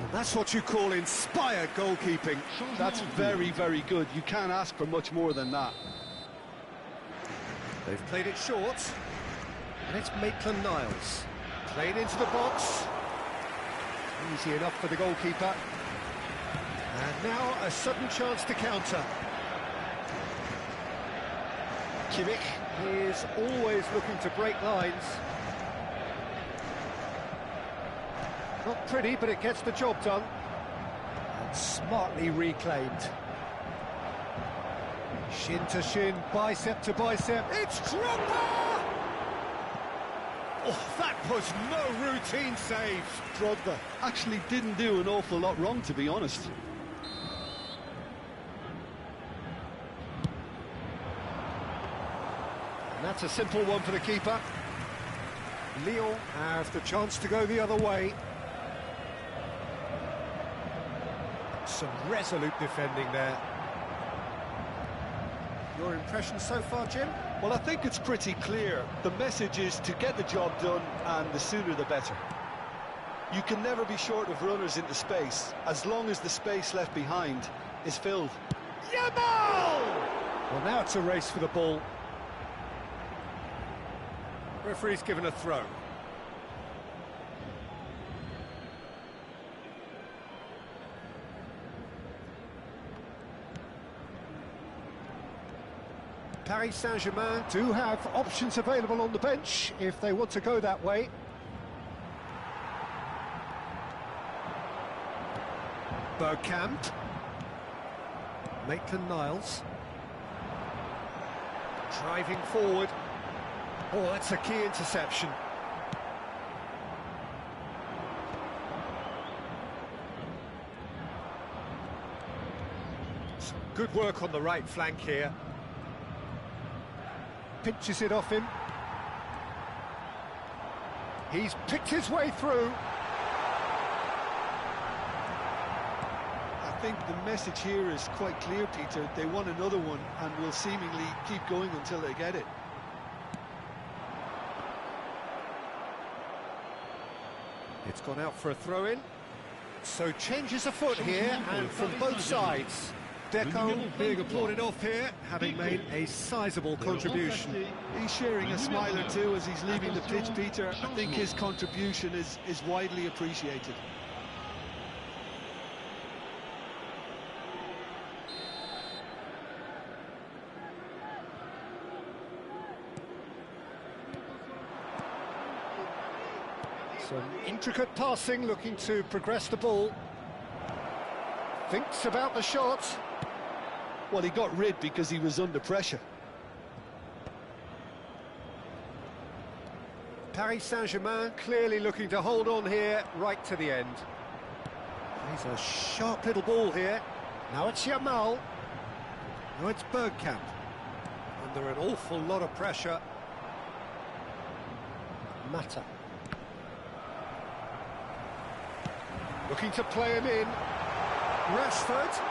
And that's what you call inspired goalkeeping. That's very, very good. You can't ask for much more than that. They've played it short. And it's Maitland-Niles. Played into the box. Easy enough for the goalkeeper. And now a sudden chance to counter. Kimmich is always looking to break lines. Not pretty, but it gets the job done. And smartly reclaimed. Shin to shin, bicep to bicep. It's Drogba! Oh, that was no routine save. Drogba actually didn't do an awful lot wrong, to be honest. And that's a simple one for the keeper. Lyon have the chance to go the other way. Some resolute defending there. Your impression so far, Jim? Well, I think it's pretty clear. The message is to get the job done, and the sooner the better. You can never be short of runners into space, as long as the space left behind is filled. Yamal! Well, now it's a race for the ball. Referee's given a throw. Paris Saint-Germain do have options available on the bench if they want to go that way. Bergkamp. Maitland-Niles. Driving forward. Oh, that's a key interception. Some good work on the right flank here. Pinches it off him. He's picked his way through. I think the message here is quite clear, Peter. They want another one and will seemingly keep going until they get it. It's gone out for a throw-in. So changes afoot here, and from both sides. Deco being applauded off here, having made a sizable contribution. He's sharing a smile or two as he's leaving the pitch, Peter. I think his contribution is widely appreciated. Some intricate passing, looking to progress the ball. Thinks about the shot. Well, he got rid because he was under pressure. Paris Saint-Germain clearly looking to hold on here right to the end. Plays a sharp little ball here. Now it's Yamal. Now it's Bergkamp. Under an awful lot of pressure. Mata. Looking to play him in. Rashford.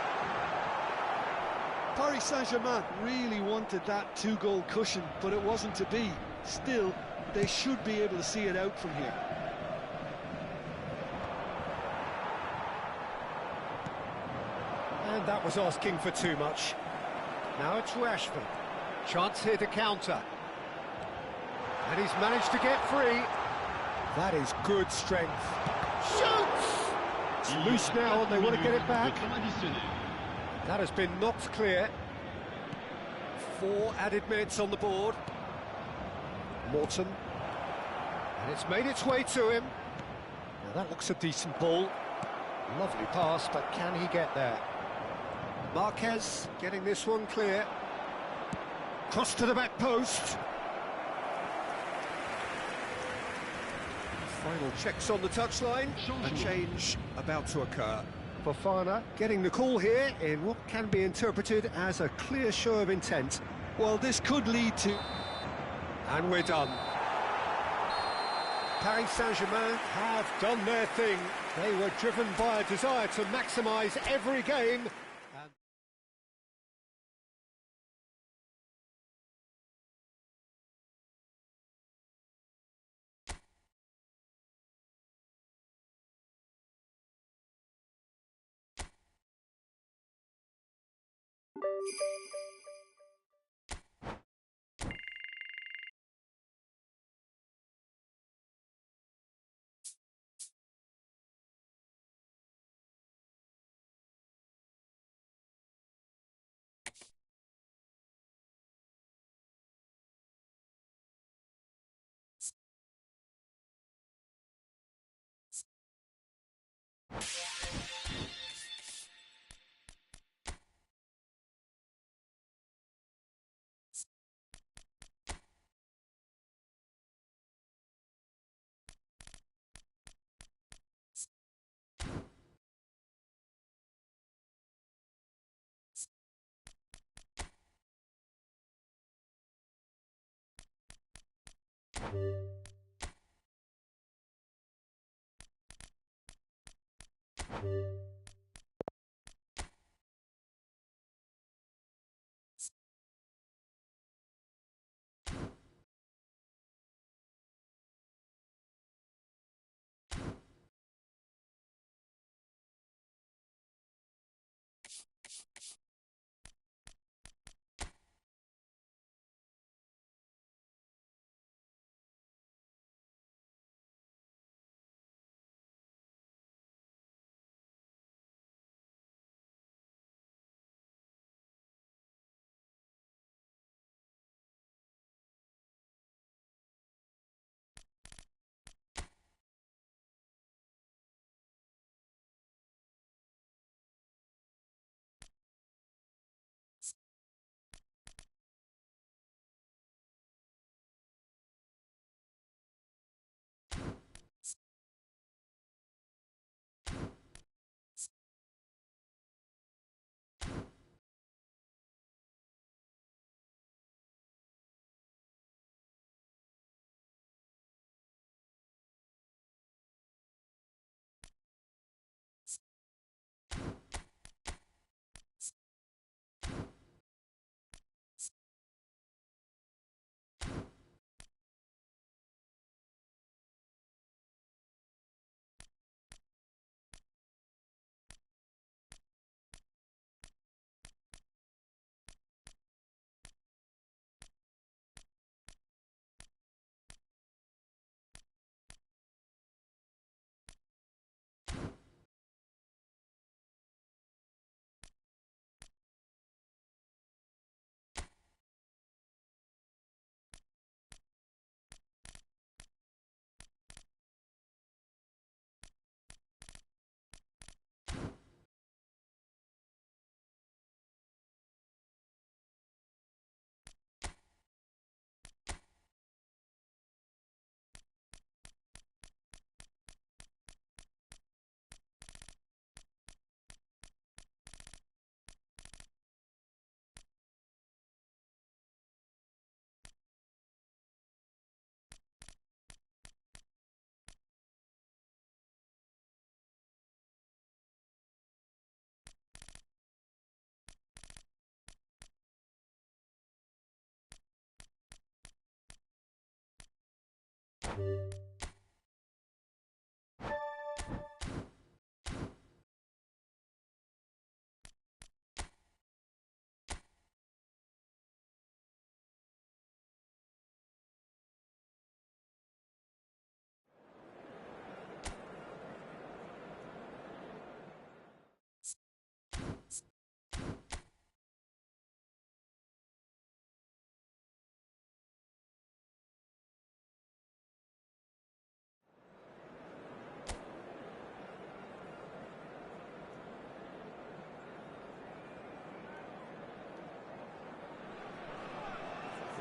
Paris Saint-Germain really wanted that two-goal cushion, but it wasn't to be. Still, they should be able to see it out from here. And that was asking for too much. Now it's Rashford. Chance here to counter. And he's managed to get free. That is good strength. Shoots! It's loose now and they want to get it back. That has been knocked clear. 4 added minutes on the board. Morton. And it's made its way to him. Now that looks a decent ball. Lovely pass, but can he get there? Marquez getting this one clear. Cross to the back post. Final checks on the touchline. A change about to occur. Fofana getting the call here in what can be interpreted as a clear show of intent. Well, this could lead to... And we're done. Paris Saint-Germain have done their thing. They were driven by a desire to maximise every game.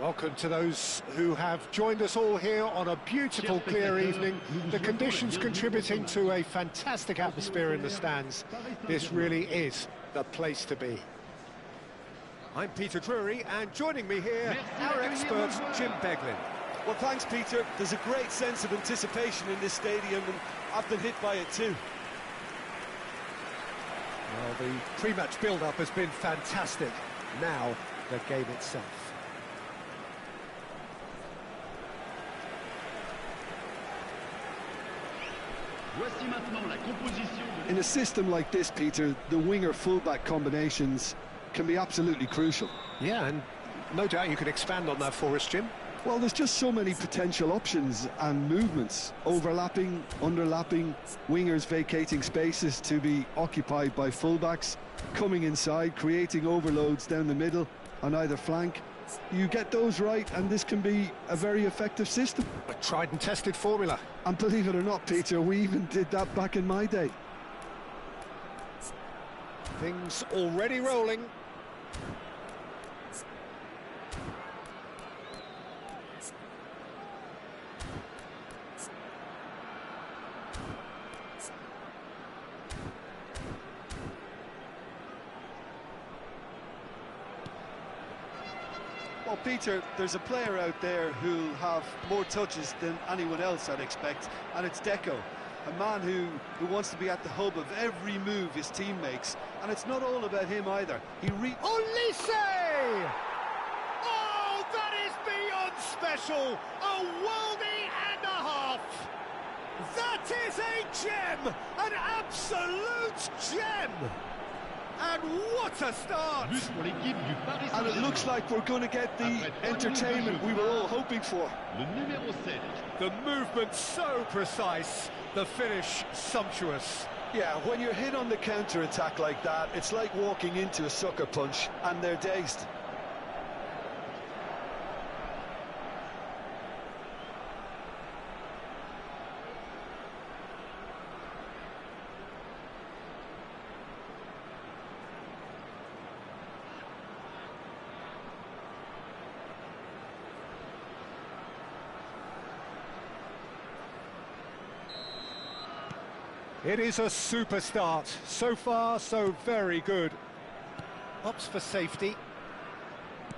Welcome to those who have joined us all here on a beautiful, clear evening. The conditions contributing to a fantastic atmosphere in the stands. This really is the place to be. I'm Peter Drury, and joining me here, our expert, Jim Beglin. Well, thanks, Peter. There's a great sense of anticipation in this stadium, and I've been hit by it too. Well, the pre-match build-up has been fantastic. Now, the game itself. In a system like this, Peter, the winger-fullback combinations can be absolutely crucial. Yeah, and no doubt you could expand on that for us, Jim. Well, there's just so many potential options and movements. Overlapping, underlapping, wingers vacating spaces to be occupied by fullbacks, coming inside, creating overloads down the middle on either flank. You get those right, and this can be a very effective system. A tried and tested formula. And believe it or not, Peter, we even did that back in my day. Things already rolling. Well, Peter, there's a player out there who'll have more touches than anyone else, I'd expect, and it's Deco, a man who wants to be at the hub of every move his team makes, and it's not all about him either. Olise! Oh, that is beyond special! A worldie and a half! That is a gem! An absolute gem! And what a start! And it looks like we're going to get the entertainment we were all hoping for. The movement so precise, the finish sumptuous. Yeah, when you're hit on the counter-attack like that, it's like walking into a sucker punch, and they're dazed. It is a super start. So far, so very good. Opts for safety.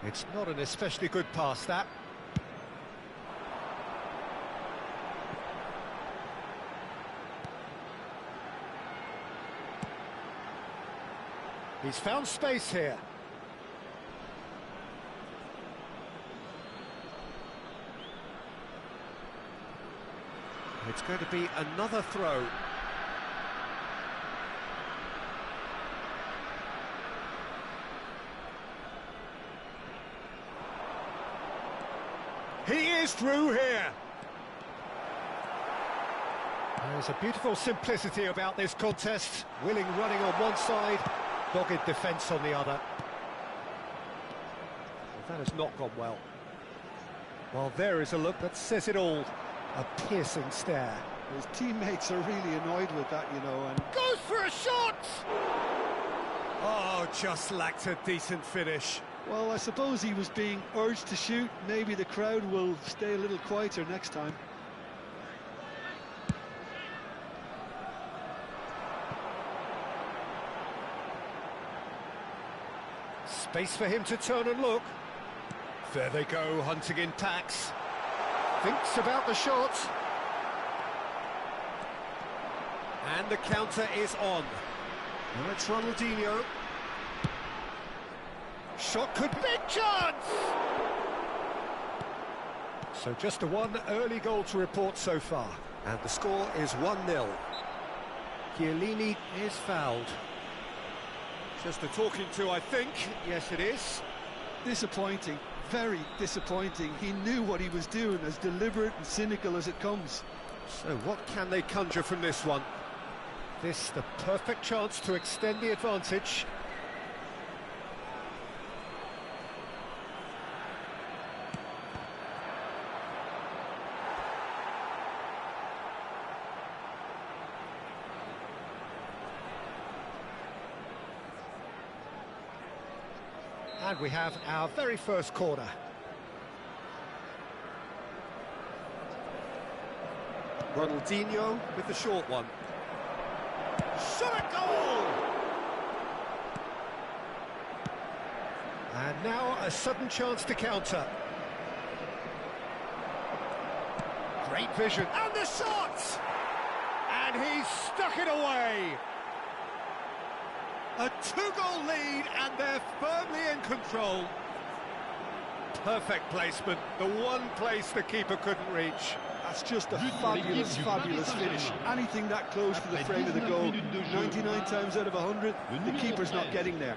It's not an especially good pass, that. He's found space here. It's going to be another throw. He is through here. There's a beautiful simplicity about this contest. Willing running on one side, dogged defence on the other. That has not gone well. Well, there is a look that says it all. A piercing stare. His teammates are really annoyed with that, you know, and... Goes for a shot! Oh, just lacked a decent finish. Well, I suppose he was being urged to shoot. Maybe the crowd will stay a little quieter next time. Space for him to turn and look. There they go, hunting in packs. Thinks about the shot. And the counter is on. Now it's Ronaldinho. Shot could... Big chance! So just a one early goal to report so far. And the score is 1-0. Chiellini is fouled. Just a talking to, I think. Yes, it is. Disappointing, very disappointing. He knew what he was doing, as deliberate and cynical as it comes. So what can they conjure from this one? This the perfect chance to extend the advantage. And we have our very first corner. Ronaldinho with the short one. Shot a goal! And now a sudden chance to counter. Great vision, and the shot! And he's stuck it away! A two-goal lead, and they're firmly in control. Perfect placement, the one place the keeper couldn't reach. That's just a fabulous, fabulous finish. Anything that close to the frame of the goal, 99 times out of 100, the keeper's not getting there.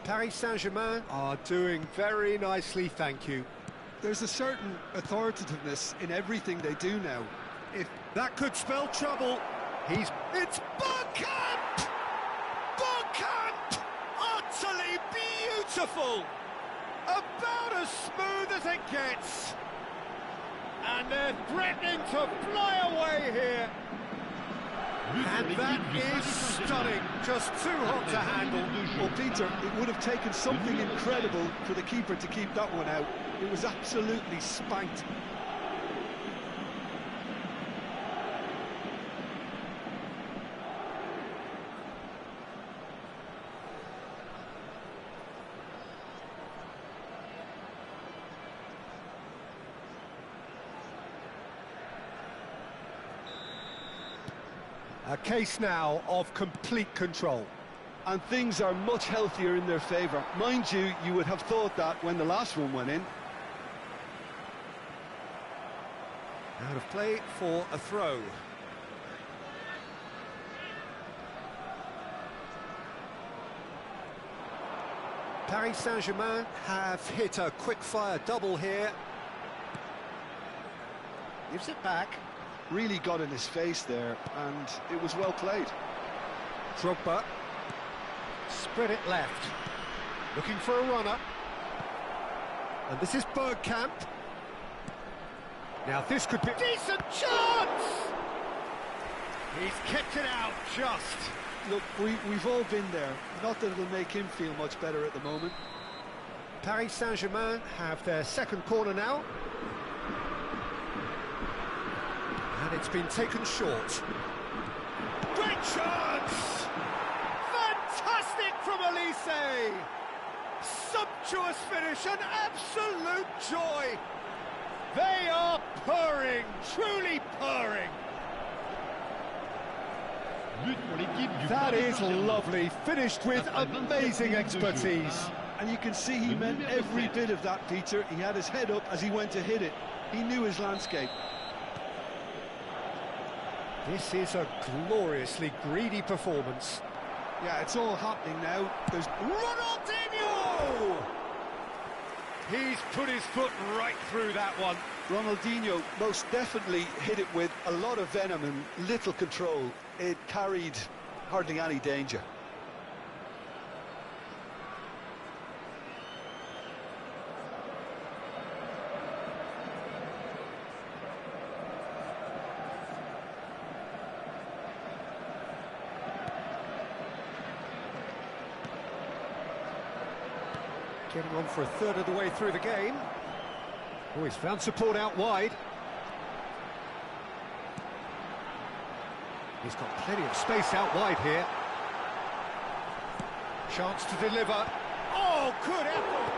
Paris Saint-Germain are doing very nicely, thank you. There's a certain authoritativeness in everything they do now. If that could spell trouble. It's Bergkamp! Bergkamp! Utterly beautiful! About as smooth as it gets. And they're threatening to fly away here. And that is stunning, just too hot to handle. Well, Peter, it would have taken something incredible for the keeper to keep that one out. It was absolutely spanked. A case now of complete control. And things are much healthier in their favour. Mind you, you would have thought that when the last one went in. Out of play for a throw. Paris Saint-Germain have hit a quick-fire double here. Gives it back. Really got in his face there, and it was well played. Drogba. Spread it left. Looking for a runner. And this is Bergkamp. Now this could be... Decent chance! He's kept it out just. Look, we've all been there. Not that it'll make him feel much better at the moment. Paris Saint-Germain have their second corner now. And it's been taken short. Great chance! Fantastic from Elise! Sumptuous finish, an absolute joy! They are purring, truly purring. That is lovely, finished with amazing expertise. And you can see he meant every bit of that, Peter. He had his head up as he went to hit it. He knew his landscape. This is a gloriously greedy performance. Yeah, it's all happening now. There's Ronaldinho! He's put his foot right through that one. Ronaldinho most definitely hit it with a lot of venom and little control. It carried hardly any danger. Getting on for a third of the way through the game. Oh, he's found support out wide. He's got plenty of space out wide here. Chance to deliver. Oh, good effort!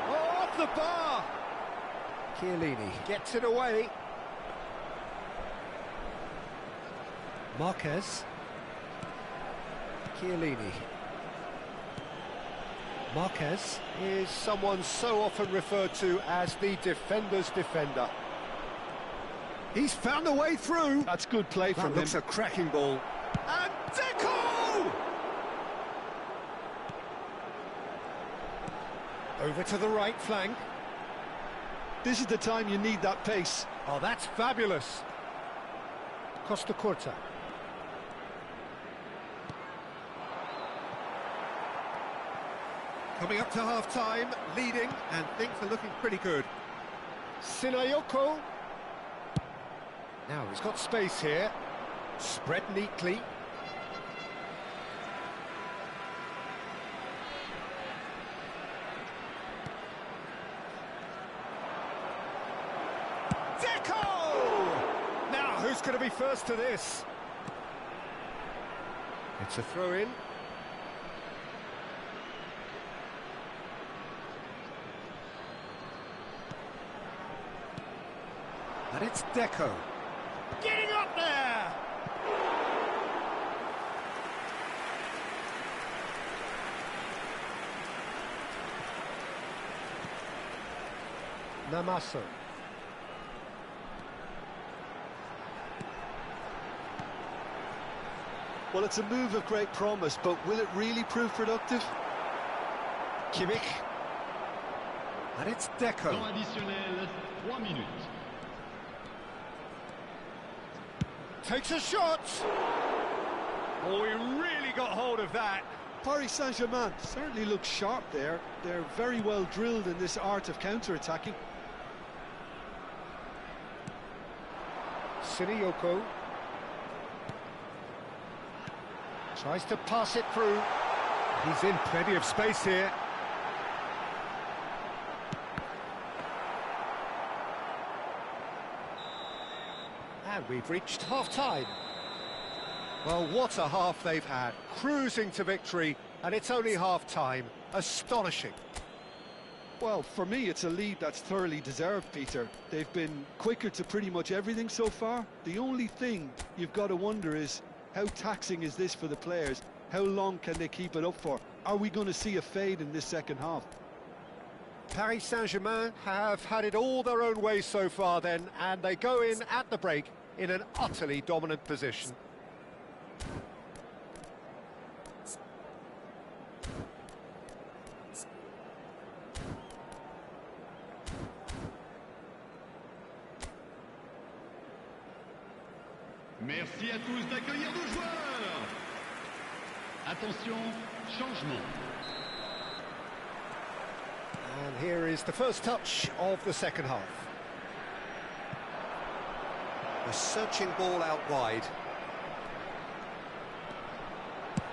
Oh, off the bar! Chiellini gets it away. Marquez. Chiellini. Marquez is someone so often referred to as the defender's defender. He's found a way through. That's good play from him. That looks a cracking ball. And Deco! Over to the right flank. This is the time you need that pace. Oh, that's fabulous. Costa Curta. Coming up to half-time, leading, and things are looking pretty good. Sinayoko. Now, he's got space here. Spread neatly. Deco! Now, who's going to be first to this? It's a throw-in. And it's Deco. Getting up there! Namaso. Well, it's a move of great promise, but will it really prove productive? Kimmich. And it's Deco. Temps additionnel, 3 minutes. Takes a shot. Oh, he really got hold of that. Paris Saint-Germain certainly looks sharp there. They're very well drilled in this art of counter-attacking. Siniyoko tries to pass it through. He's in plenty of space here. And we've reached half-time. Well, what a half they've had. Cruising to victory, and it's only half-time. Astonishing. Well, for me, it's a lead that's thoroughly deserved, Peter. They've been quicker to pretty much everything so far. The only thing you've got to wonder is, how taxing is this for the players? How long can they keep it up for? Are we going to see a fade in this second half? Paris Saint-Germain have had it all their own way so far then, and they go in at the break in an utterly dominant position. Merci à tous d'accueillir nos joueurs. Attention, changement. And here is the first touch of the second half. A searching ball out wide.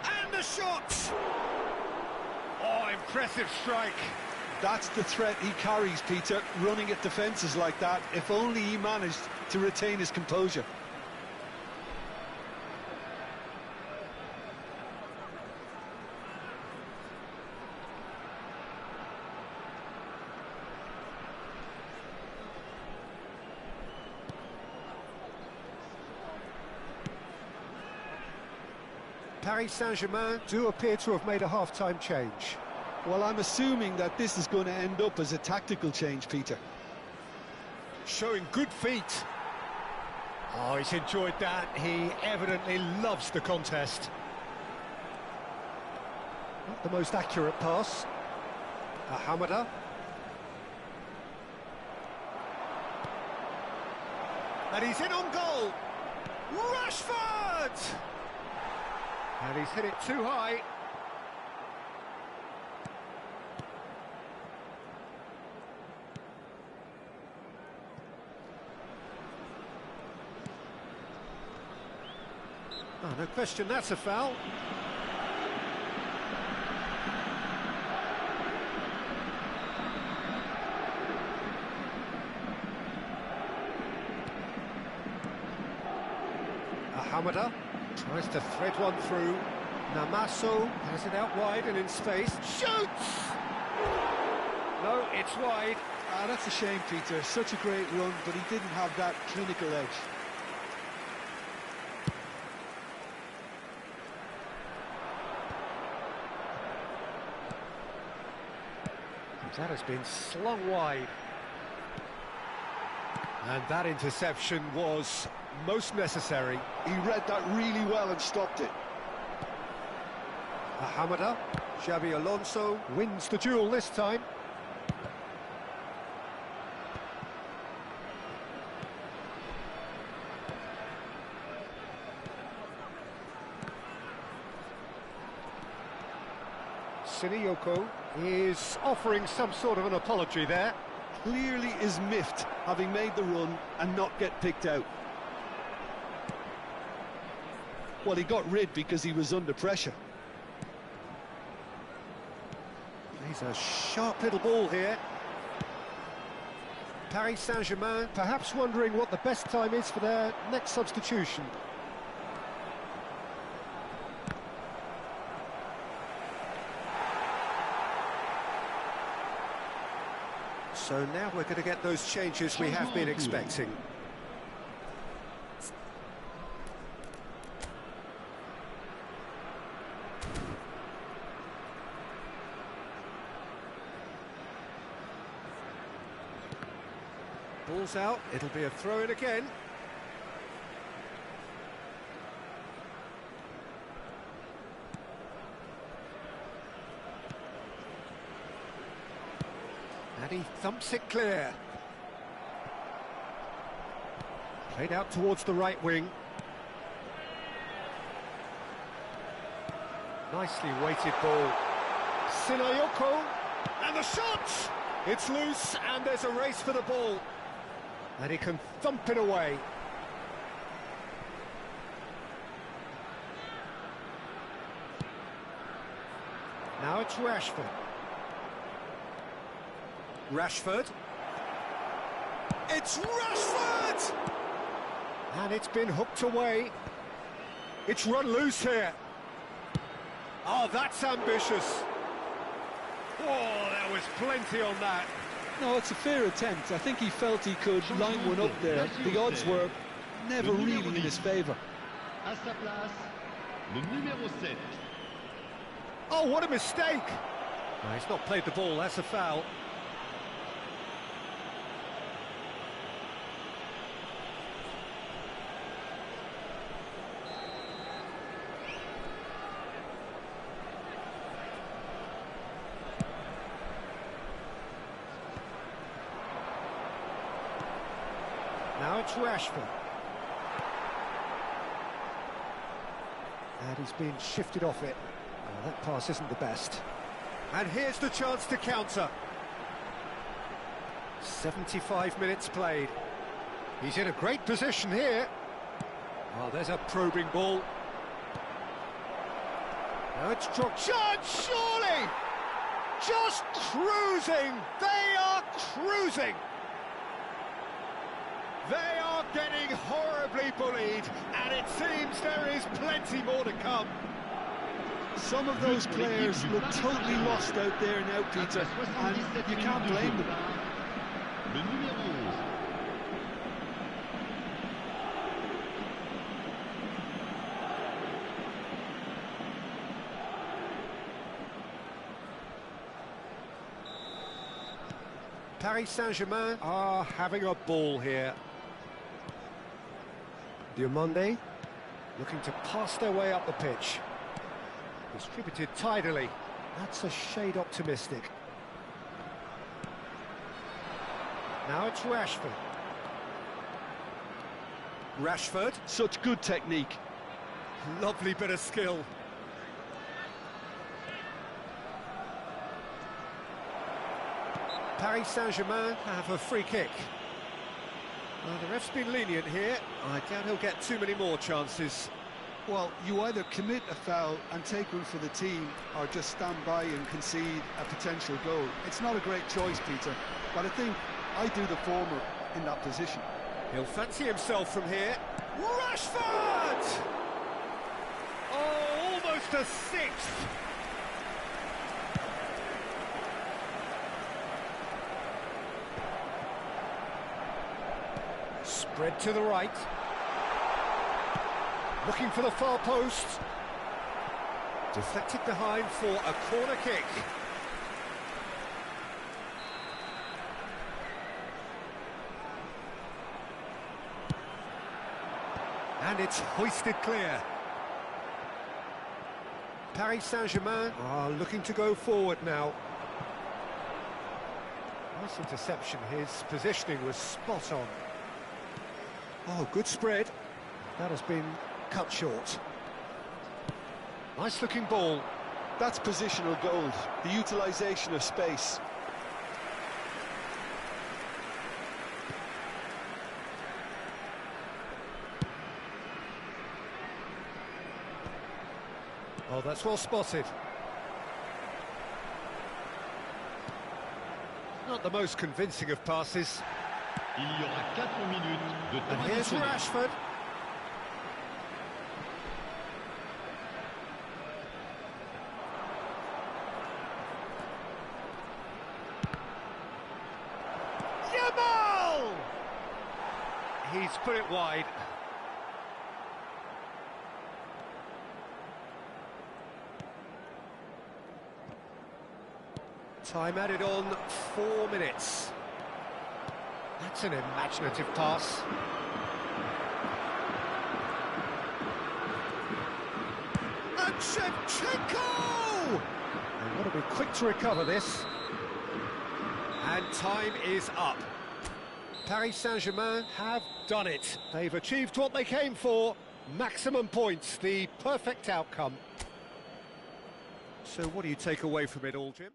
And the shot! Oh, impressive strike. That's the threat he carries, Peter, running at defences like that. If only he managed to retain his composure. Paris Saint-Germain do appear to have made a half-time change. Well, I'm assuming that this is going to end up as a tactical change, Peter. Showing good feet. Oh, he's enjoyed that. He evidently loves the contest. Not the most accurate pass. Hamada. And he's in on goal. Rashford! And he's hit it too high. Oh, no question, that's a foul. Hamada tries to thread one through. Namaso has it out wide and in space. Shoots! No, it's wide. Ah, that's a shame, Peter. Such a great run, but he didn't have that clinical edge. That has been slung wide. And that interception was most necessary. He read that really well and stopped it. Hamada, Xabi Alonso wins the duel this time. Siniyoko is offering some sort of an apology there. Clearly is miffed, having made the run and not get picked out. Well, he got rid because he was under pressure. He's a sharp little ball here. Paris Saint-Germain perhaps wondering what the best time is for their next substitution. So now we're going to get those changes we have been expecting. Ball's out, it'll be a throw-in again. And he thumps it clear. Played out towards the right wing. Nicely weighted ball. Sinayoko, and the shot! It's loose, and there's a race for the ball. And he can thump it away. Now it's Rashford. Rashford. It's Rashford! And it's been hooked away. It's run loose here. Oh, that's ambitious. Oh, there was plenty on that. No, it's a fair attempt. I think he felt he could line one up there. The odds were never really in his favour. À sa place, le numéro 7. Oh, what a mistake! No, he's not played the ball, that's a foul. Now it's Rashford. And he's been shifted off it. Oh, that pass isn't the best. And here's the chance to counter. 75 minutes played. He's in a great position here. Oh, there's a probing ball. Now it's dropped. Chance, surely! Just cruising! They are cruising! They are getting horribly bullied, and it seems there is plenty more to come. Some of those players look totally lost out there now, Peter, and you can't blame them. Le numéro 11. Paris Saint-Germain are having a ball here. Diomande looking to pass their way up the pitch. Distributed tidily. That's a shade optimistic. Now it's Rashford. Rashford. Such good technique. Lovely bit of skill. Paris Saint-Germain have a free kick. Well, the ref's been lenient here. I doubt he'll get too many more chances. Well, you either commit a foul and take one for the team, or just stand by and concede a potential goal. It's not a great choice, Peter, but I think I do the former in that position. He'll fancy himself from here. Rashford! Oh, almost a sixth. Spread to the right. Looking for the far post. Deflected behind for a corner kick. And it's hoisted clear. Paris Saint-Germain are looking to go forward now. Nice interception. His positioning was spot on. Oh, good spread. That has been cut short. Nice looking ball. That's positional gold, the utilisation of space. Oh, that's well spotted. Not the most convincing of passes. Il y aura 4 minutes de temps And here's additionnel. Rashford. Yamal! He's put it wide. Time added on 4 minutes. That's an imaginative pass. And Shevchenko! They've got to be quick to recover this. And time is up. Paris Saint-Germain have done it. They've achieved what they came for. Maximum points, the perfect outcome. So what do you take away from it all, Jim?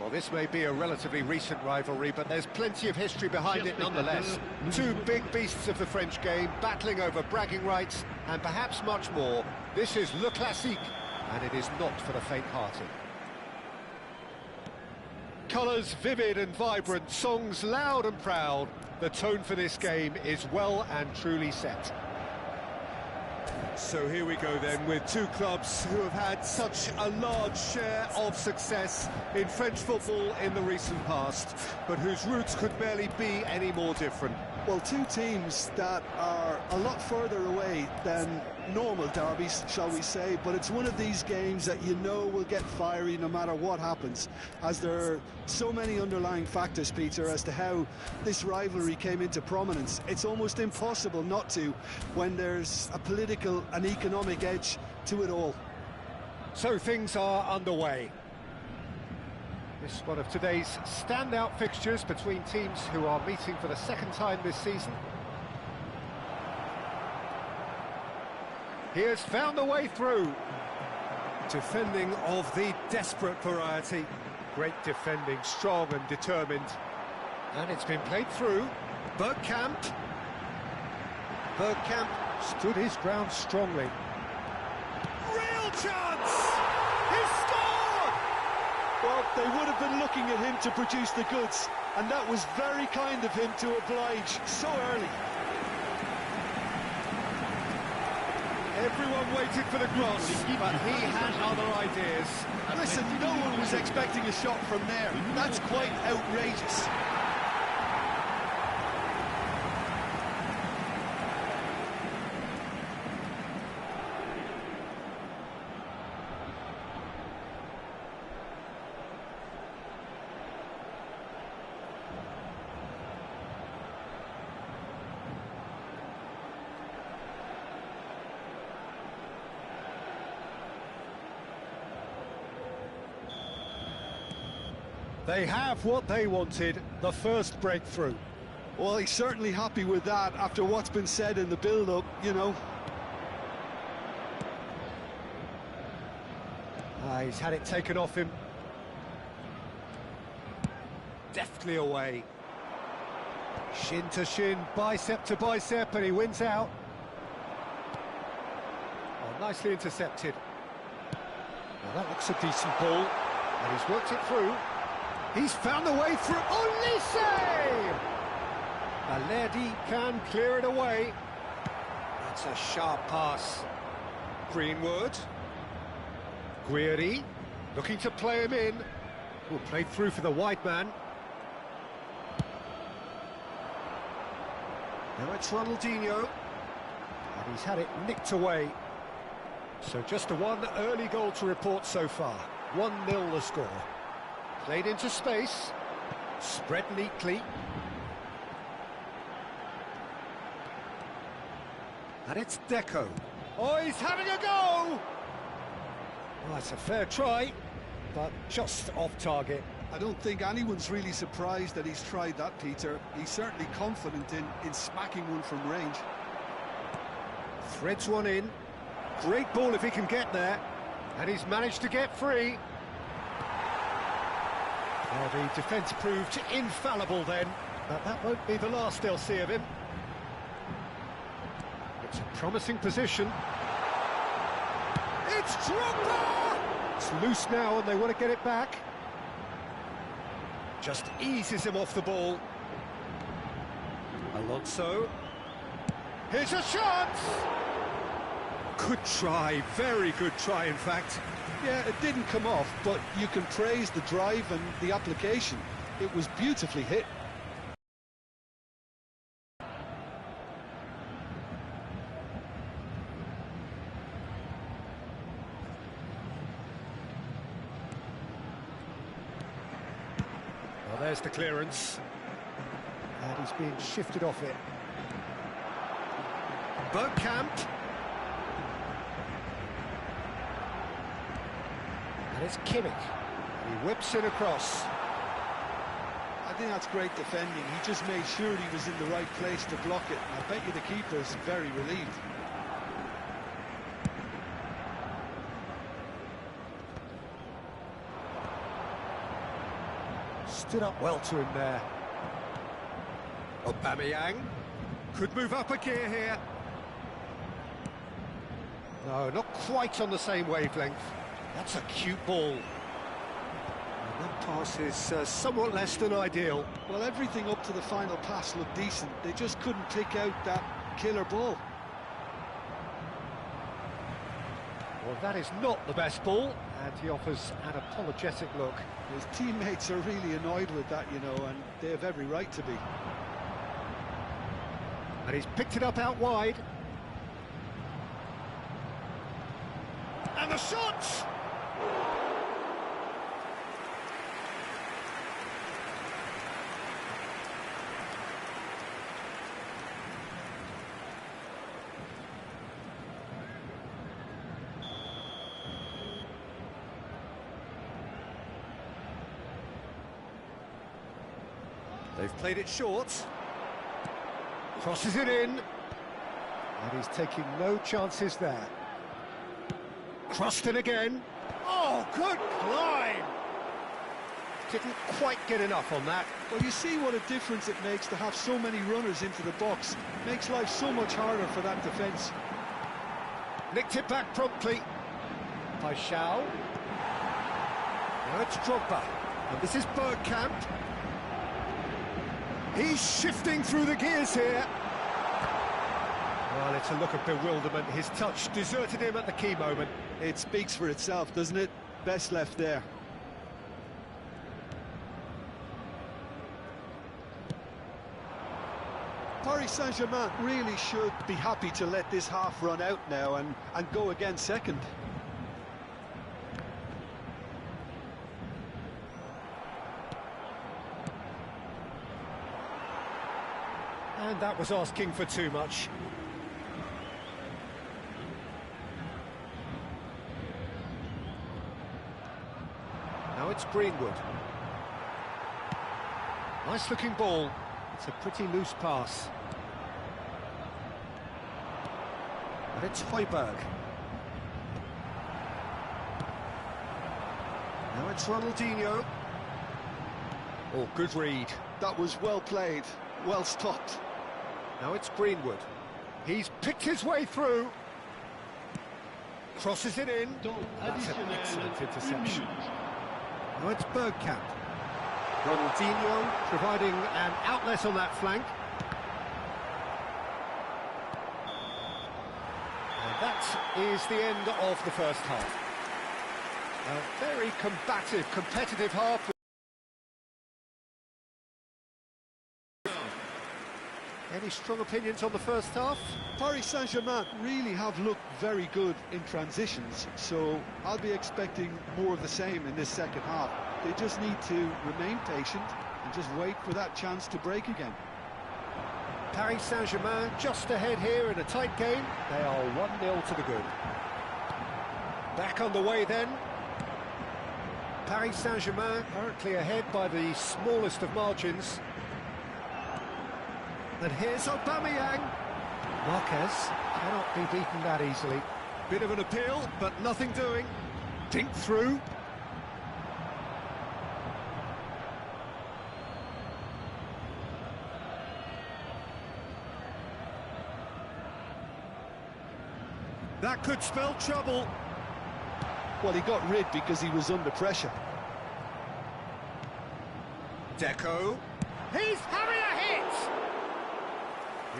Well, this may be a relatively recent rivalry, but there's plenty of history behind it nonetheless. Two big beasts of the French game, battling over bragging rights, and perhaps much more. This is Le Classique, and it is not for the faint-hearted. Colours vivid and vibrant, songs loud and proud. The tone for this game is well and truly set. So here we go then, with two clubs who have had such a large share of success in French football in the recent past, but whose roots could barely be any more different. Well, two teams that are a lot further away than normal derbies, shall we say, but it's one of these games that you know will get fiery no matter what happens, as there are so many underlying factors, Peter, as to how this rivalry came into prominence. It's almost impossible not to when there's a political and economic edge to it all. So things are underway. This is one of today's standout fixtures between teams who are meeting for the second time this season. He has found a way through. Defending of the desperate variety. Great defending, strong and determined. And it's been played through. Bergkamp. Bergkamp stood his ground strongly. Real chance! He scored! Well, they would have been looking at him to produce the goods, and that was very kind of him to oblige so early. Everyone waited for the cross, but he had other ideas. Listen, no one was expecting a shot from there. That's quite outrageous. They have what they wanted, the first breakthrough. Well, he's certainly happy with that after what's been said in the build-up, you know. He's had it taken off him. Deftly away. Shin to shin, bicep to bicep, and he wins out. Oh, nicely intercepted. Now that looks a decent ball, and he's worked it through. He's found a way through. Olise! Alerdi can clear it away. That's a sharp pass. Greenwood. Guiri looking to play him in. Will play through for the wide man. Now it's Ronaldinho. And he's had it nicked away. So just a one early goal to report so far. 1-0 the score. Played into space, spread neatly. And it's Deco. Oh, he's having a go! Well, that's a fair try, but just off target. I don't think anyone's really surprised that he's tried that, Peter. He's certainly confident in smacking one from range. Threads one in. Great ball if he can get there. And he's managed to get free. Well, the defence proved infallible then, but that won't be the last they'll see of him. It's a promising position. It's Drogba! It's loose now and they want to get it back. Just eases him off the ball. Alonso. Here's a chance! Good try, very good try in fact. Yeah, it didn't come off, but you can praise the drive and the application. It was beautifully hit. Well, there's the clearance. And he's being shifted off it. Bergkamp. And it's Kimmich. He whips it across. I think that's great defending. He just made sure he was in the right place to block it. I bet you the keeper's very relieved. Stood up well to him there. Aubameyang could move up a gear here. No, not quite on the same wavelength. That's a cute ball. And then Pass is somewhat less than ideal. Well, everything up to the final pass looked decent. They just couldn't pick out that killer ball. Well, that is not the best ball, and he offers an apologetic look. His teammates are really annoyed with that, you know, and they have every right to be. And he's picked it up out wide. And the shot! They've played it short. Crosses it in. And he's taking no chances there. Crossed in again. Oh, good climb! Didn't quite get enough on that. Well, you see what a difference it makes to have so many runners into the box. Makes life so much harder for that defence. Nicked it back promptly by Shaw. Now it's Drogba. And this is Bergkamp. He's shifting through the gears here. Well, it's a look of bewilderment. His touch deserted him at the key moment. It speaks for itself, doesn't it? Best left there. Paris Saint-Germain really should be happy to let this half run out now and go again second. And that was asking for too much. Now it's Greenwood. Nice looking ball. It's a pretty loose pass. And it's Højbjerg. Now it's Ronaldinho. Oh, good read. That was well played, well stopped. Now it's Greenwood. He's picked his way through. Crosses it in. That's an excellent interception. Now it's Bergkamp. Ronaldinho providing an outlet on that flank. And that is the end of the first half. A very combative, competitive half. Any strong opinions on the first half? Paris Saint-Germain really have looked very good in transitions, so I'll be expecting more of the same in this second half. They just need to remain patient and just wait for that chance to break again. Paris Saint-Germain just ahead here in a tight game. They are 1-0 to the good. Back on the way then. Paris Saint-Germain currently ahead by the smallest of margins. And here's Aubameyang. Marquez cannot be beaten that easily. Bit of an appeal, but nothing doing. Dink through. That could spell trouble. Well, he got rid because he was under pressure. Deco. He's having a hit!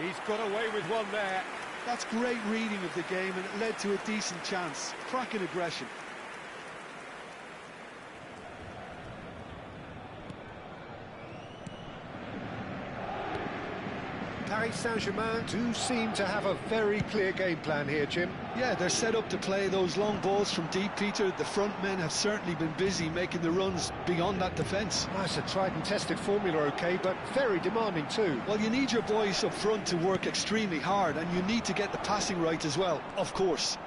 He's got away with one there. That's great reading of the game, and it led to a decent chance. Cracking aggression. Paris Saint-Germain do seem to have a very clear game plan here, Jim. Yeah, they're set up to play those long balls from deep, Peter. The front men have certainly been busy making the runs beyond that defence. That's a tried and tested formula, OK, but very demanding too. Well, you need your boys up front to work extremely hard, and you need to get the passing right as well, of course.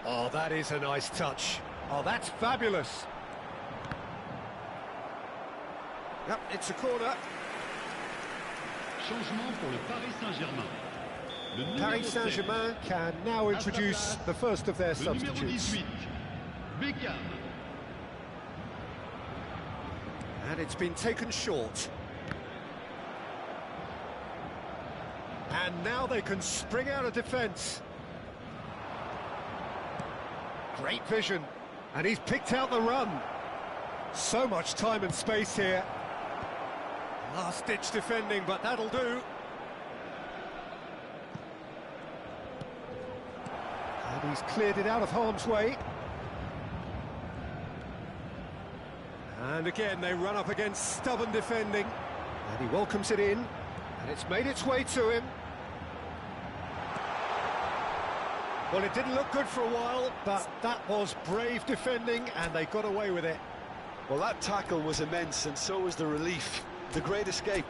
Oh, that is a nice touch. Oh, that's fabulous. Yep, it's a corner. Changement pour le Paris Saint-Germain. Paris Saint-Germain can now introduce the first of their substitutes. Beckham. And it's been taken short. And now they can spring out of defence. Great vision. And he's picked out the run. So much time and space here. Last-ditch defending, but that'll do. And he's cleared it out of harm's way. And again, they run up against stubborn defending. And he welcomes it in. And it's made its way to him. Well, it didn't look good for a while, but that was brave defending, and they got away with it. Well, that tackle was immense, and so was the relief. The great escape.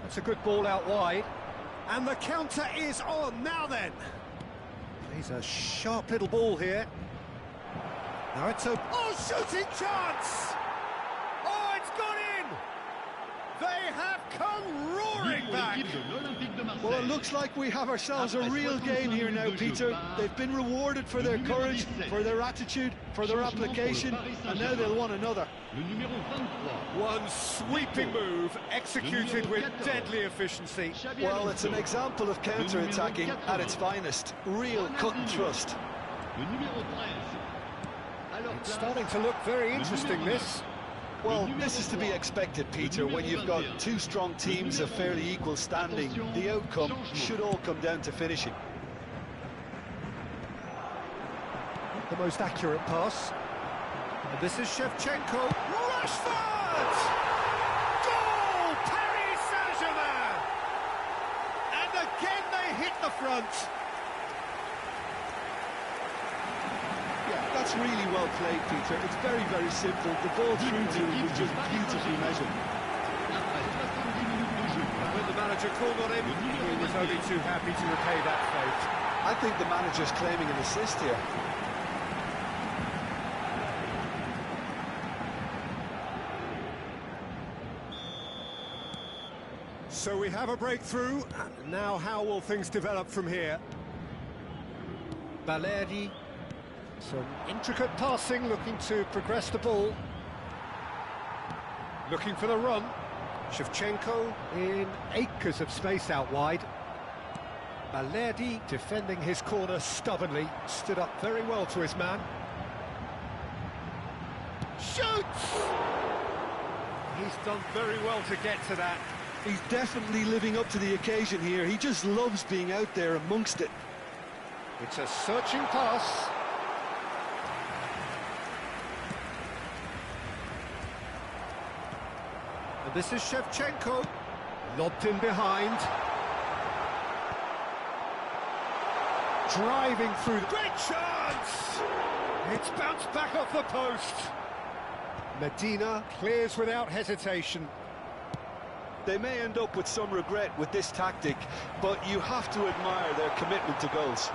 That's a good ball out wide. And the counter is on. Now then. He's a sharp little ball here. Now it's a... Oh, shooting chance! Oh, it's gone in! They have come roaring back! Well, it looks like we have ourselves a real game here now, Peter. They've been rewarded for their courage, for their attitude, for their application, and now they'll want another. One sweeping move, executed with deadly efficiency. Well, it's an example of counter-attacking at its finest. Real cut and thrust. It's starting to look very interesting, this. Well, this is to be expected, Peter. When you've got two strong teams of fairly equal standing, the outcome should all come down to finishing. The most accurate pass. And this is Shevchenko. Rashford! Goal! Paris Saint-Germain! And again they hit the front. Yeah, that's really well played, Peter. It's very, very simple. The ball through to him was just beautifully measured. When the manager called on him, he was only too happy to repay that fate. I think the manager's claiming an assist here. So we have a breakthrough, and now how will things develop from here? Balerdi, some intricate passing, looking to progress the ball. Looking for the run. Shevchenko in acres of space out wide. Balerdi defending his corner stubbornly, stood up very well to his man. Shoots! He's done very well to get to that. He's definitely living up to the occasion here. He just loves being out there amongst it. It's a searching pass. And this is Shevchenko. Lobbed in behind. Driving through. Great chance! It's bounced back off the post. Medina clears without hesitation. They may end up with some regret with this tactic, but you have to admire their commitment to goals.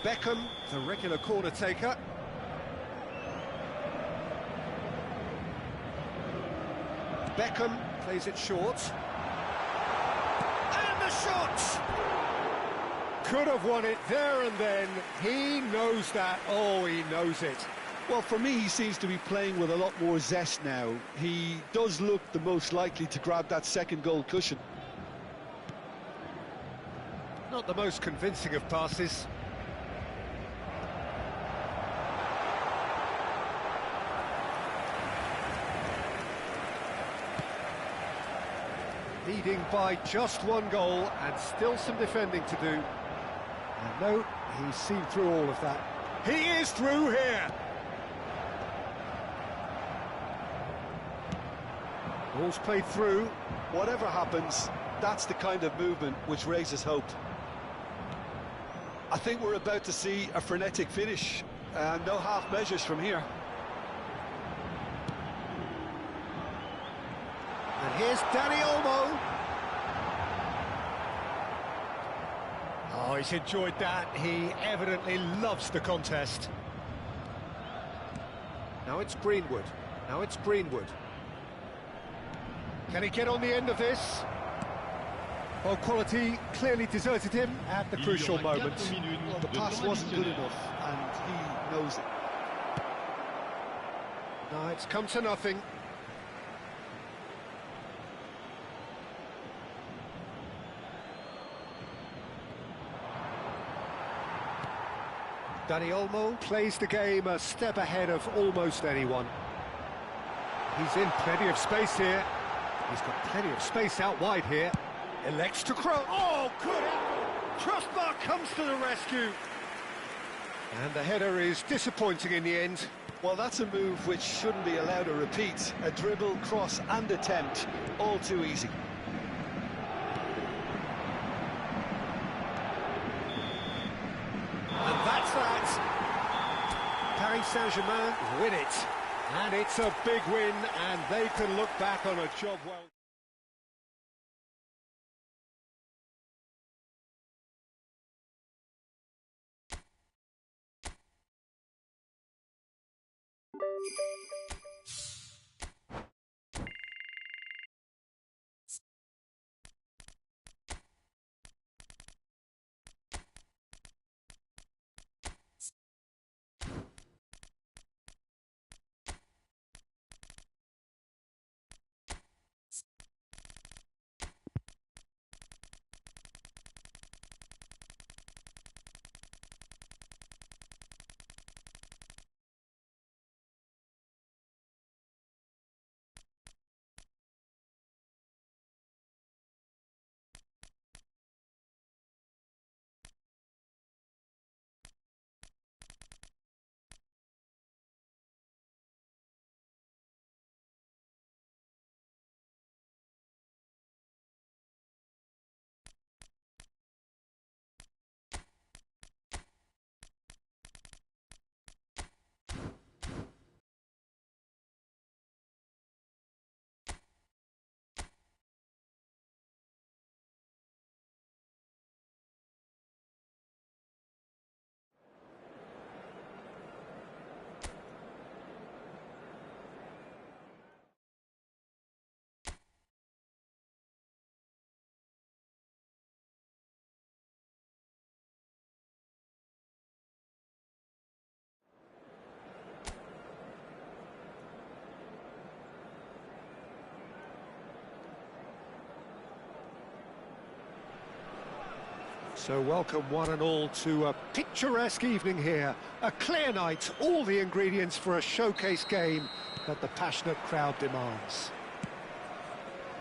Beckham, the regular corner taker. Beckham plays it short. And the shot! Could have won it there and then. He knows that. Oh, he knows it. Well, for me, he seems to be playing with a lot more zest now. He does look the most likely to grab that second goal cushion. Not the most convincing of passes. Leading by just one goal and still some defending to do. And no, he's seen through all of that. He is through here! Ball's played through. Whatever happens, that's the kind of movement which raises hope. I think we're about to see a frenetic finish, and no half measures from here. And here's Dani Olmo. Oh, he's enjoyed that. He evidently loves the contest. Now it's Greenwood. Now it's Greenwood. Can he get on the end of this? Well, quality clearly deserted him at the crucial moment. Well, the pass wasn't good enough, and he knows it. No, it's come to nothing. Dani Olmo plays the game a step ahead of almost anyone. He's in plenty of space here. He's got plenty of space out wide here. Elects to cross. Oh, good effort! Crossbar comes to the rescue. And the header is disappointing in the end. Well, that's a move which shouldn't be allowed to repeat. A dribble, cross and attempt, all too easy. And that's that. Paris Saint-Germain win it. And it's a big win, and they can look back on a job well. So welcome one and all to a picturesque evening here. A clear night, all the ingredients for a showcase game that the passionate crowd demands.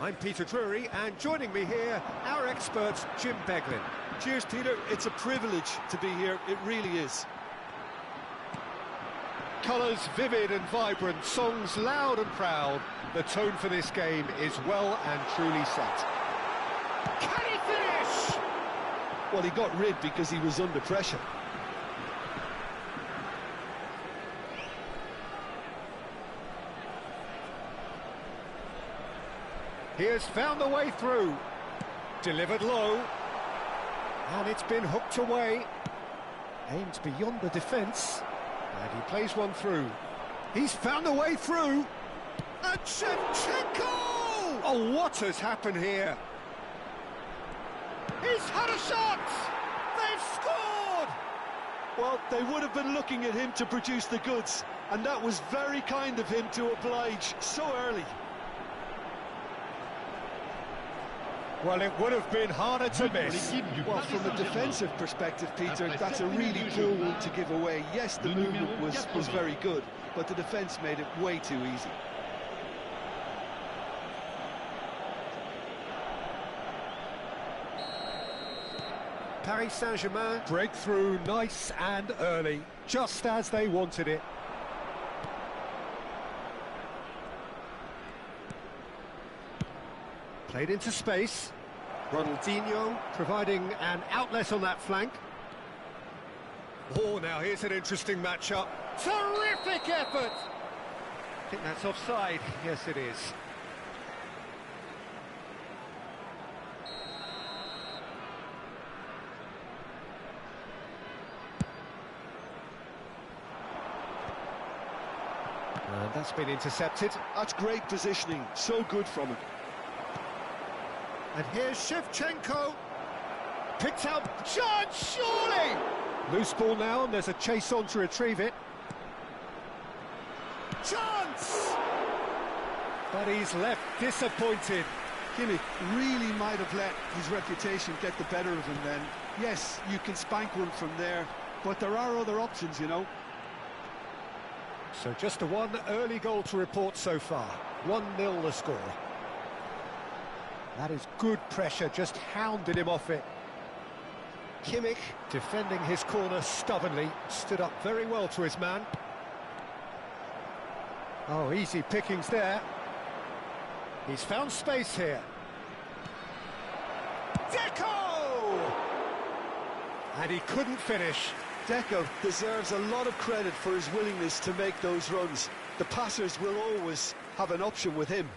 I'm Peter Drury, and joining me here, our expert, Jim Beglin. Cheers, Peter. It's a privilege to be here. It really is. Colours vivid and vibrant, songs loud and proud. The tone for this game is well and truly set. Can he finish? Well, he got rid because he was under pressure. He has found the way through. Delivered low. And it's been hooked away. Aimed beyond the defence. And he plays one through. He's found the way through. And Shevchenko! Oh, what has happened here? He's had a shot! They've scored! Well, they would have been looking at him to produce the goods, and that was very kind of him to oblige so early. Well, it would have been harder to miss. Well, from a defensive perspective, Peter, that's a really poor one to give away. Yes, the movement was very good, but the defence made it way too easy. Paris Saint-Germain breakthrough nice and early, just as they wanted it. Played into space. Ronaldinho providing an outlet on that flank. Oh, now here's an interesting matchup. Terrific effort! I think that's offside. Yes, it is. Has been intercepted. That's great positioning, so good from him. And here's Shevchenko. Picked out, chance, surely! Loose ball now, and there's a chase on to retrieve it. Chance! But he's left disappointed. Kimmich really might have let his reputation get the better of him then. Yes, you can spank one from there, but there are other options, you know. So just a one early goal to report so far. 1-0 the score. That is good pressure, just hounded him off it. Kimmich, defending his corner stubbornly, stood up very well to his man. Oh, easy pickings there. He's found space here. Deco! And he couldn't finish. Deco deserves a lot of credit for his willingness to make those runs. The passers will always have an option with him.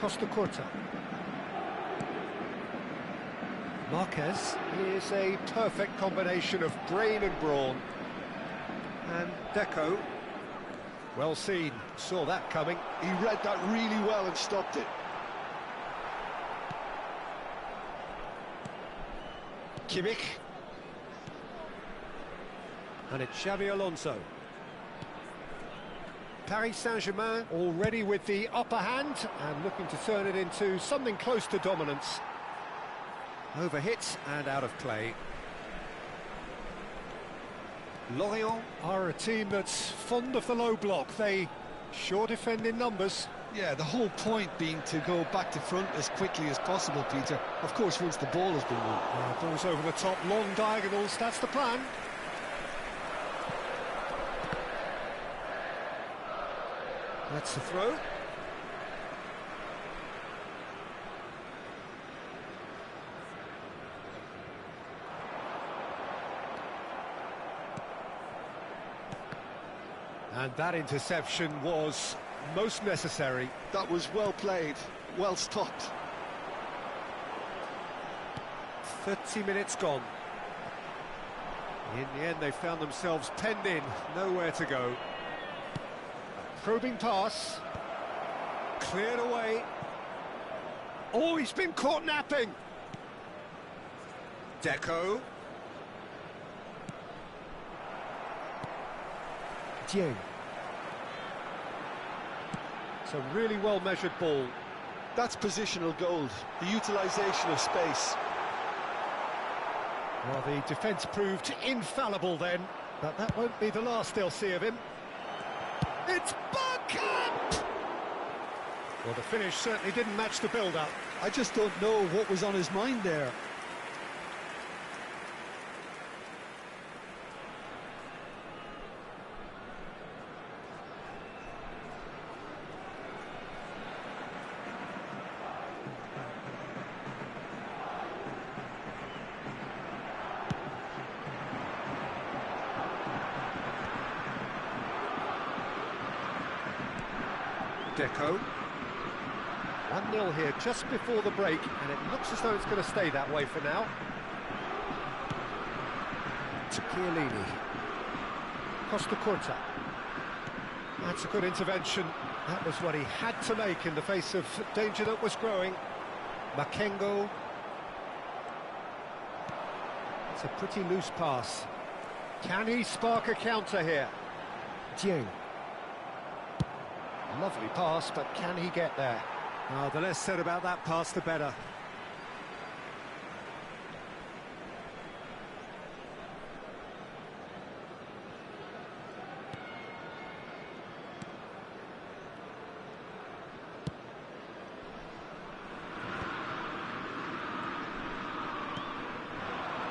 Costa Curta. Marquez is a perfect combination of brain and brawn. And Deco, well seen, saw that coming. He read that really well and stopped it. Kimmich. And it's Xabi Alonso. Paris Saint-Germain already with the upper hand and looking to turn it into something close to dominance. Overhit and out of play. Lorient are a team that's fond of the low block. They sure defend in numbers. Yeah, the whole point being to go back to front as quickly as possible, Peter. Of course, once the ball has been won. Ball's over the top, long diagonals, that's the plan. That's the throw. And that interception was most necessary. That was well played, well stopped. 30 minutes gone. In the end, they found themselves penned in, nowhere to go. Probing pass, cleared away. Oh, he's been caught napping. Deco. Dieng. It's a really well-measured ball. That's positional gold, the utilisation of space. Well, the defence proved infallible then, but that won't be the last they'll see of him. It's Bergkamp! Well, the finish certainly didn't match the build-up. I just don't know what was on his mind there. Deco. 1-0 here just before the break, and it looks as though it's going to stay that way for now. To Chiellini. Costa Curta. That's a good intervention. That was what he had to make in the face of danger that was growing. Makengo. It's a pretty loose pass. Can he spark a counter here? Dieng. Lovely pass, but can he get there? Oh, the less said about that pass, the better.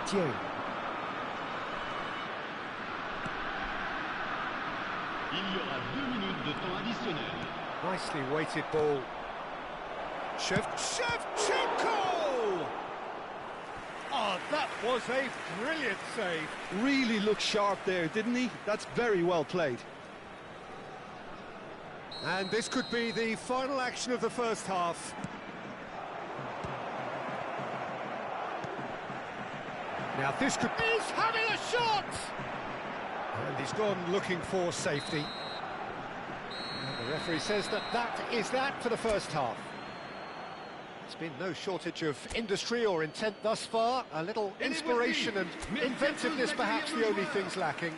Dieng. Il y aura 2 minutes de temps additionnel. Nicely weighted ball. Shevchenko! Oh, that was a brilliant save. Really looked sharp there, didn't he? That's very well played. And this could be the final action of the first half. Now this could... He's having a shot! And he's gone looking for safety. And the referee says that that is that for the first half. There's been no shortage of industry or intent thus far. A little inspiration and inventiveness perhaps the only things lacking.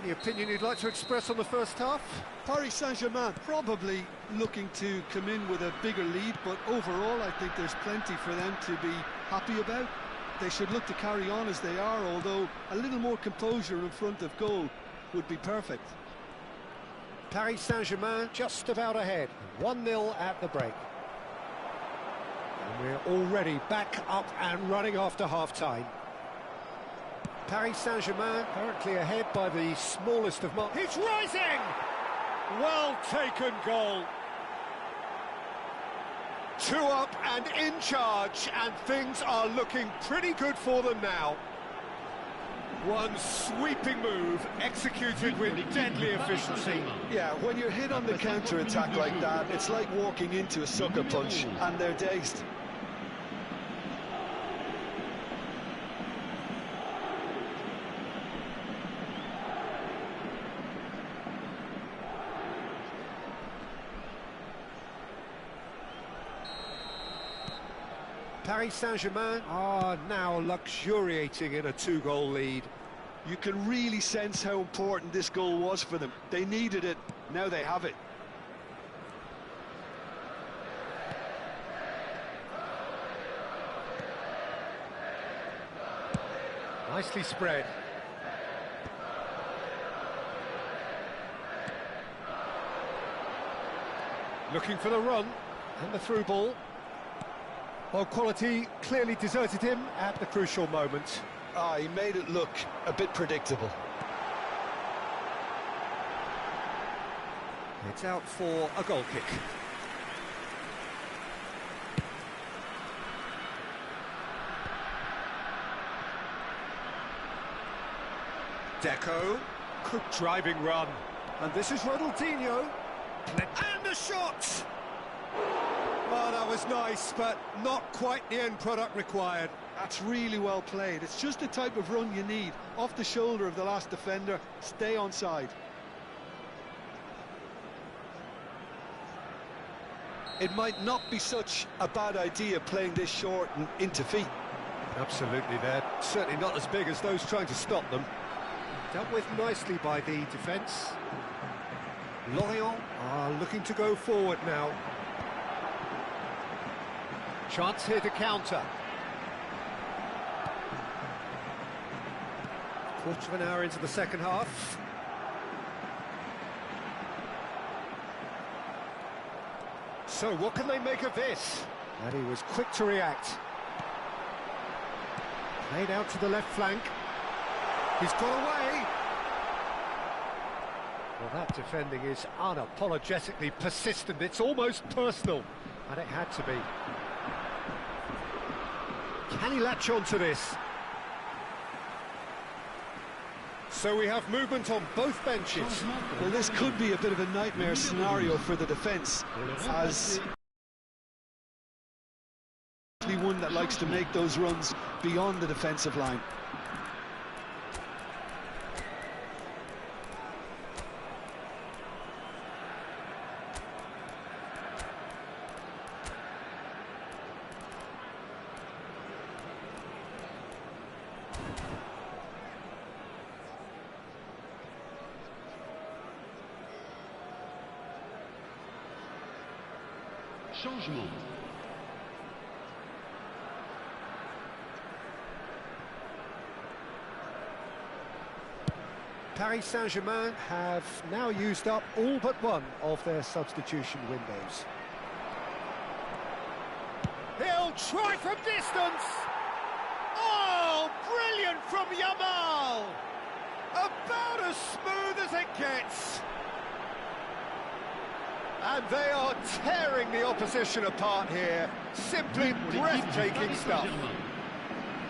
Any opinion you'd like to express on the first half? Paris Saint-Germain probably looking to come in with a bigger lead, but overall I think there's plenty for them to be happy about. They should look to carry on as they are, although a little more composure in front of goal would be perfect. Paris Saint-Germain just about ahead, 1-0 at the break. And we're already back up and running after half-time. Paris Saint-Germain currently ahead by the smallest of marks. He's rising! Well taken goal. 2 up and in charge, and things are looking pretty good for them now. One sweeping move, executed with deadly efficiency. Yeah, when you're hit on the counter-attack like that, it's like walking into a sucker punch, and they're dazed. Paris Saint-Germain are now luxuriating in a 2-goal lead. You can really sense how important this goal was for them. They needed it, now they have it. Nicely spread. Looking for the run, and the through ball. Well, quality clearly deserted him at the crucial moment. He made it look a bit predictable. It's out for a goal kick. Deco, good driving run. And this is Ronaldinho. And the shot! Oh, that was nice, but not quite the end product required. That's really well played. It's just the type of run you need. Off the shoulder of the last defender, stay onside. It might not be such a bad idea playing this short and into feet. Absolutely, they're certainly not as big as those trying to stop them. Dealt with nicely by the defence. Lorient are looking to go forward now. Chance here to counter. Quarter of an hour into the second half. So what can they make of this? And he was quick to react. Played out to the left flank. He's got away. Well, that defending is unapologetically persistent. It's almost personal, and it had to be. Can he latch on to this? So we have movement on both benches. Well, this could be a bit of a nightmare scenario for the defence, as one that likes to make those runs beyond the defensive line. Changement. Paris Saint-Germain have now used up all but one of their substitution windows. He'll try from distance! Oh, brilliant from Yamal! About as smooth as it gets! And they are tearing the opposition apart here. Simply breathtaking stuff.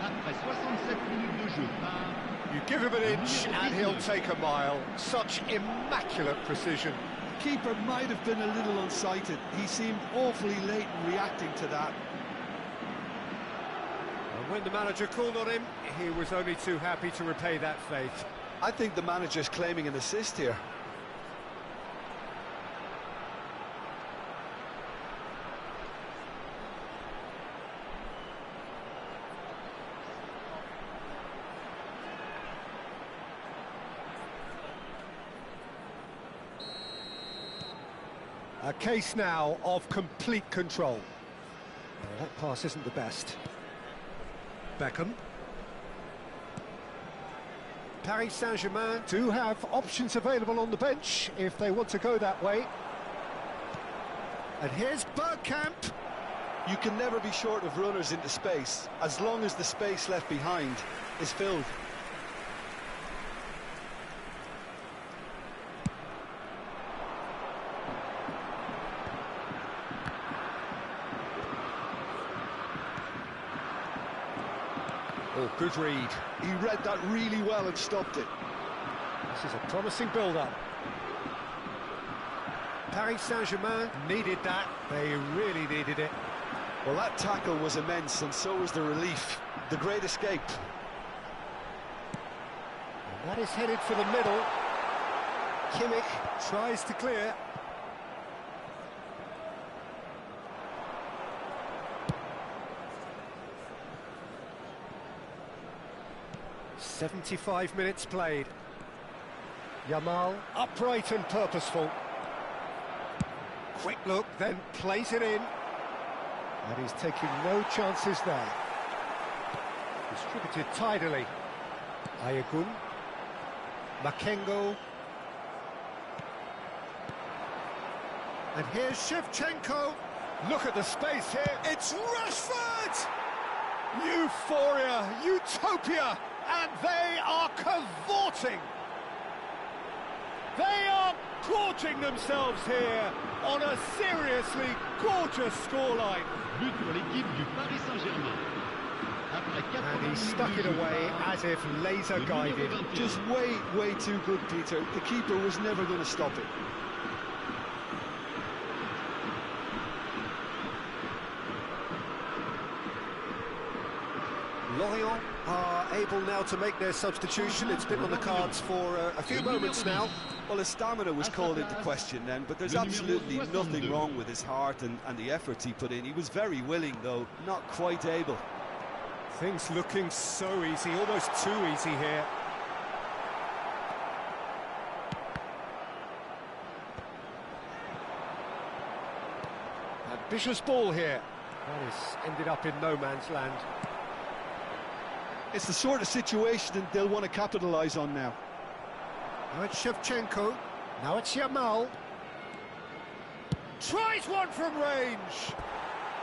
après 67 minutes de jeu par... You give him an inch and he'll take a mile. Such immaculate precision. Keeper might have been a little unsighted. He seemed awfully late in reacting to that. And when the manager called on him, he was only too happy to repay that faith. I think the manager's claiming an assist here. A case now of complete control. Well, that pass isn't the best. Beckham. Paris Saint-Germain do have options available on the bench if they want to go that way. And here's Bergkamp. You can never be short of runners into space, as long as the space left behind is filled. Oh, good read. He read that really well and stopped it. This is a promising build-up. Paris Saint-Germain needed that. They really needed it. Well, that tackle was immense, and so was the relief. The great escape. And that is headed for the middle. Kimmich tries to clear. "75 minutes played. Yamal, upright and purposeful. Quick look, then plays it in. And he's taking no chances there. Distributed tidily. Ayagun. Makengo. And here's Shevchenko. Look at the space here. It's Rashford! Euphoria, utopia, and they are cavorting. They are gorging themselves here on a seriously gorgeous scoreline. But pour l'équipe du Paris Saint-Germain. And he stuck it away as if laser guided. Just way too good, Peter. The keeper was never going to stop it. Lorient are able now to make their substitution. It's been on the cards for a few moments now. Well, his stamina was called into question then, but there's absolutely nothing wrong with his heart and the efforts he put in. He was very willing, though, not quite able. Things looking so easy, almost too easy here. Ambitious ball here. That has ended up in no man's land. It's the sort of situation that they'll want to capitalise on now. Now it's Shevchenko. Now it's Yamal. Tries one from range.